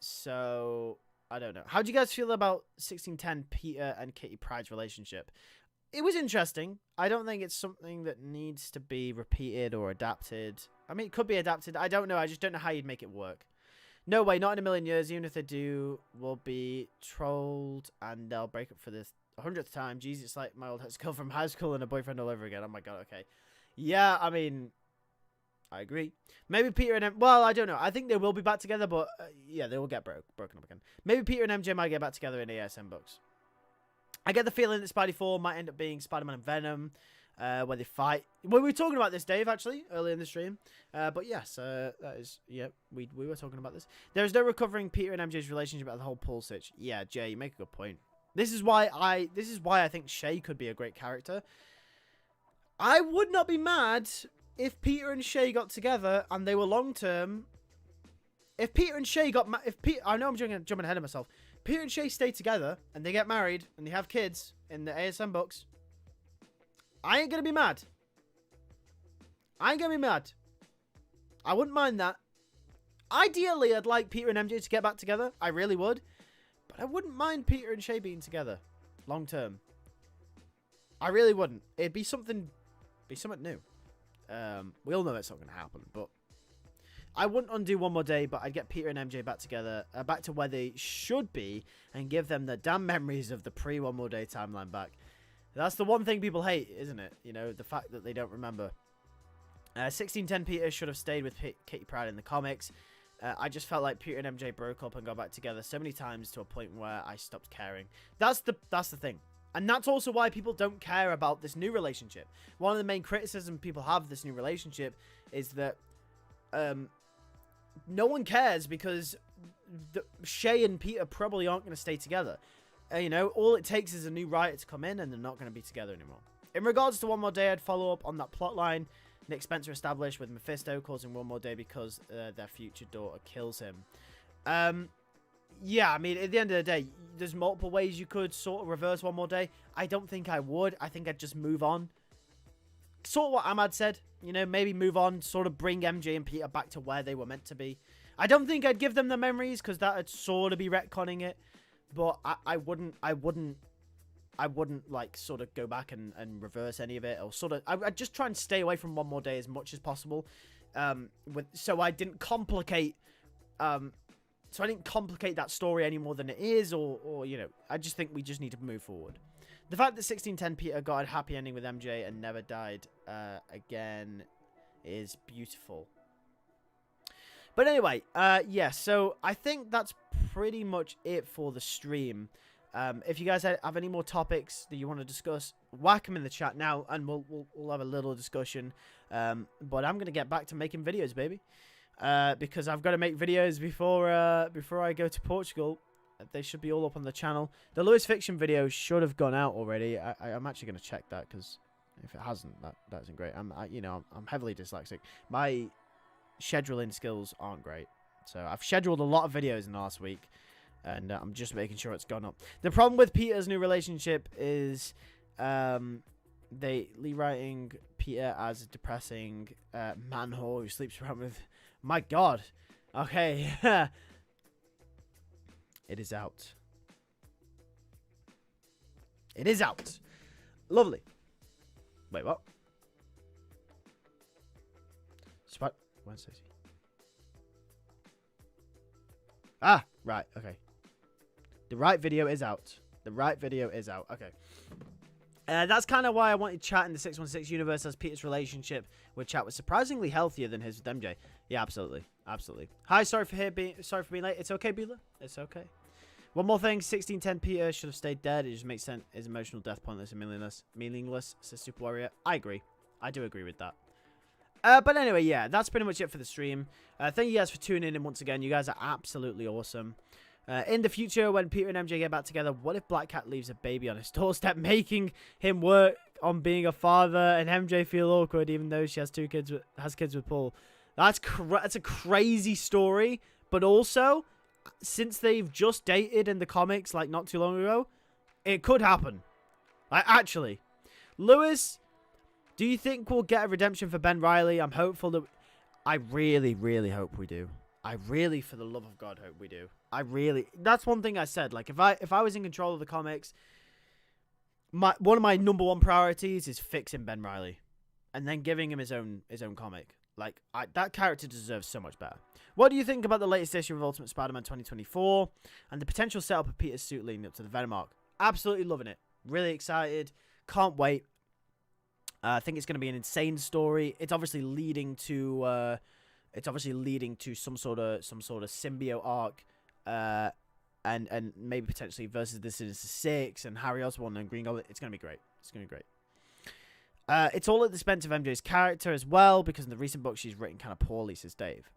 Speaker 1: So, I don't know. How do you guys feel about 1610 Peter and Kitty Pryde's relationship? It was interesting. I don't think it's something that needs to be repeated or adapted. I mean, it could be adapted. I don't know. I just don't know how you'd make it work. No way, not in a million years. Even if they do, we'll be trolled and they'll break up for the 100th time. Jeez, it's like my old ex-girl from high school and a boyfriend all over again. Oh my god, okay. Yeah, I mean... I agree. Maybe Peter and well, I don't know. I think they will be back together, but yeah, they will get broken up again. Maybe Peter and MJ might get back together in the ASM books. I get the feeling that Spidey 4 might end up being Spider-Man and Venom, where they fight. Well, we were talking about this, Dave, actually, earlier in the stream. But yes, that is, yeah, we were talking about this. There is no recovering Peter and MJ's relationship at the whole Paul sitch. Yeah, Jay, you make a good point. This is why I think Shay could be a great character. I would not be mad if Peter and Shay got together and they were long term. If Peter and Shay got I know I'm jumping ahead of myself. Peter and Shay stay together and they get married and they have kids in the ASM books. I ain't gonna be mad. I wouldn't mind that. Ideally, I'd like Peter and MJ to get back together. I really would. But I wouldn't mind Peter and Shay being together long term. I really wouldn't. It'd be something new. We all know it's not going to happen, but I wouldn't undo One More Day, but I'd get Peter and MJ back together, back to where they should be, and give them the damn memories of the pre-One More Day timeline back. That's the one thing people hate, isn't it? The fact that they don't remember. 1610 Peter should have stayed with Kitty Pryde in the comics. I just felt like Peter and MJ broke up and got back together so many times to a point where I stopped caring. That's the thing. And that's also why people don't care about this new relationship. One of the main criticisms people have of this new relationship is that no one cares because Shay and Peter probably aren't going to stay together. All it takes is a new writer to come in and they're not going to be together anymore. In regards to One More Day, I'd follow up on that plot line Nick Spencer established with Mephisto causing One More Day because their future daughter kills him. Yeah, I mean, at the end of the day, there's multiple ways you could sort of reverse One More Day. I don't think I would. I think I'd just move on. Sort of what Ahmad said. You know, maybe move on, sort of bring MJ and Peter back to where they were meant to be. I don't think I'd give them the memories because that would sort of be retconning it. But I wouldn't like sort of go back and reverse any of it, or sort of I'd just try and stay away from One More Day as much as possible. So I didn't complicate that story any more than it is, or you know, I just think we just need to move forward. The fact that 1610 Peter got a happy ending with MJ and never died again is beautiful. But anyway, yeah, so I think that's pretty much it for the stream. If you guys have any more topics that you want to discuss, whack them in the chat now, and we'll have a little discussion. But I'm gonna get back to making videos, baby, because I've got to make videos before I go to Portugal. They should be all up on the channel. The Lewis Fiction video should have gone out already. I'm actually gonna check that, because if it hasn't, that isn't great. I'm heavily dyslexic. My scheduling skills aren't great, so I've scheduled a lot of videos in the last week. And I'm just making sure it's gone up. The problem with Peter's new relationship is they rewriting Peter as a depressing man whore who sleeps around with... My God. Okay. It is out. It is out. Lovely. Wait, what? Where's Stacey? Ah, right. Okay. The right video is out. The right video is out. Okay. That's kind of why I wanted chat in the 616 universe, as Peter's relationship with chat was surprisingly healthier than his with MJ. Yeah, absolutely. Absolutely. Hi, sorry for being late. It's okay, Beulah. It's okay. One more thing. 1610 Peter should have stayed dead. It just makes sense. His emotional death pointless and meaningless, says Super Warrior. I agree. I do agree with that. But anyway, yeah, that's pretty much it for the stream. Thank you guys for tuning in once again. You guys are absolutely awesome. In the future, when Peter and MJ get back together, what if Black Cat leaves a baby on his doorstep, making him work on being a father, and MJ feel awkward even though she has kids with Paul? That's a crazy story, but also, since they've just dated in the comics like not too long ago, it could happen. Like, actually, Lewis, do you think we'll get a redemption for Ben Reilly? I'm hopeful that... I really, really hope we do. I really, for the love of God, hope we do. I really... That's one thing I said. Like, if I was in control of the comics, one of my #1 priorities is fixing Ben Reilly, and then giving him his own comic. Like, that character deserves so much better. What do you think about the latest issue of Ultimate Spider-Man 2024 and the potential setup of Peter's suit leading up to the Venom arc? Absolutely loving it. Really excited. Can't wait. I think it's going to be an insane story. It's obviously leading to some sort of symbiote arc, and maybe potentially versus the Sinister Six and Harry Osborn and Green Goblin. It's going to be great. It's going to be great. It's all at the expense of MJ's character as well, because in the recent book she's written kind of poorly, says Dave.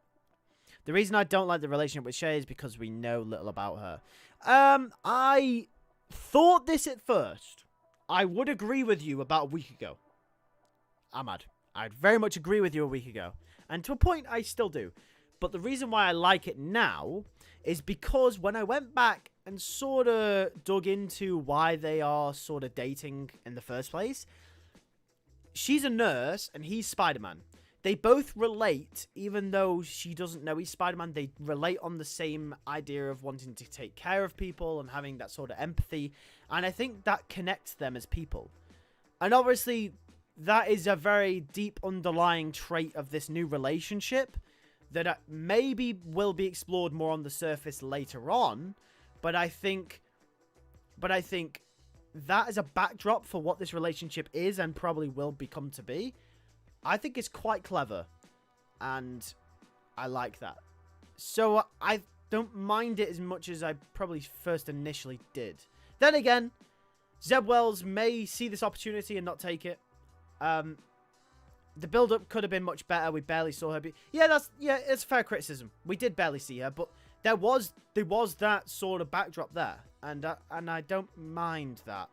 Speaker 1: The reason I don't like the relationship with Shay is because we know little about her. I thought this at first. I would agree with you about a week ago. Ahmad, I'd very much agree with you a week ago. And to a point, I still do. But the reason why I like it now is because when I went back and sort of dug into why they are sort of dating in the first place, she's a nurse and he's Spider-Man. They both relate, even though she doesn't know he's Spider-Man. They relate on the same idea of wanting to take care of people and having that sort of empathy. And I think that connects them as people. And obviously, that is a very deep underlying trait of this new relationship that maybe will be explored more on the surface later on. But I think that is a backdrop for what this relationship is and probably will become to be. I think it's quite clever, and I like that. So I don't mind it as much as I probably first initially did. Then again, Zeb Wells may see this opportunity and not take it. The build-up could have been much better. We barely saw her. It's fair criticism. We did barely see her, but there was that sort of backdrop there, and I don't mind that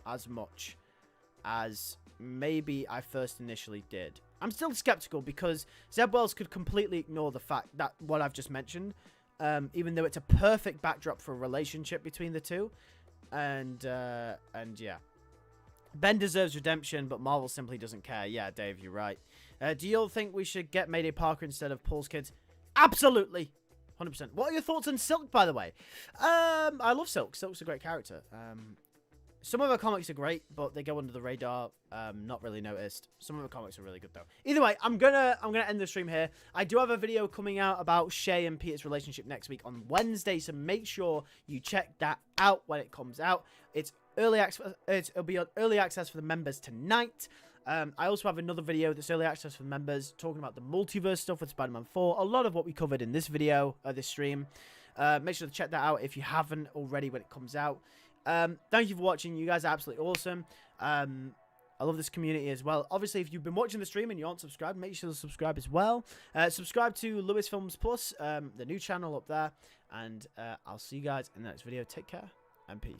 Speaker 1: as much as maybe I first initially did. I'm still skeptical because Zeb Wells could completely ignore the fact that what I've just mentioned, even though it's a perfect backdrop for a relationship between the two. And yeah. Ben deserves redemption, but Marvel simply doesn't care. Yeah, Dave, you're right. Do you all think we should get Mayday Parker instead of Paul's kids? Absolutely. 100%. What are your thoughts on Silk, by the way? I love Silk. Silk's a great character. Some of her comics are great, but they go under the radar. Not really noticed. Some of her comics are really good, though. Either way, I'm gonna end the stream here. I do have a video coming out about Shay and Peter's relationship next week on Wednesday, so make sure you check that out when it comes out. It's early access. It'll be on early access for the members tonight. I also have another video that's early access for members talking about the multiverse stuff with Spider-Man 4. A lot of what we covered in this video, this stream. Make sure to check that out if you haven't already when it comes out. Thank you for watching. You guys are absolutely awesome. I love this community as well. Obviously, if you've been watching the stream and you aren't subscribed, make sure to subscribe as well. Subscribe to LewisFilms Plus, the new channel up there. And I'll see you guys in the next video. Take care and peace.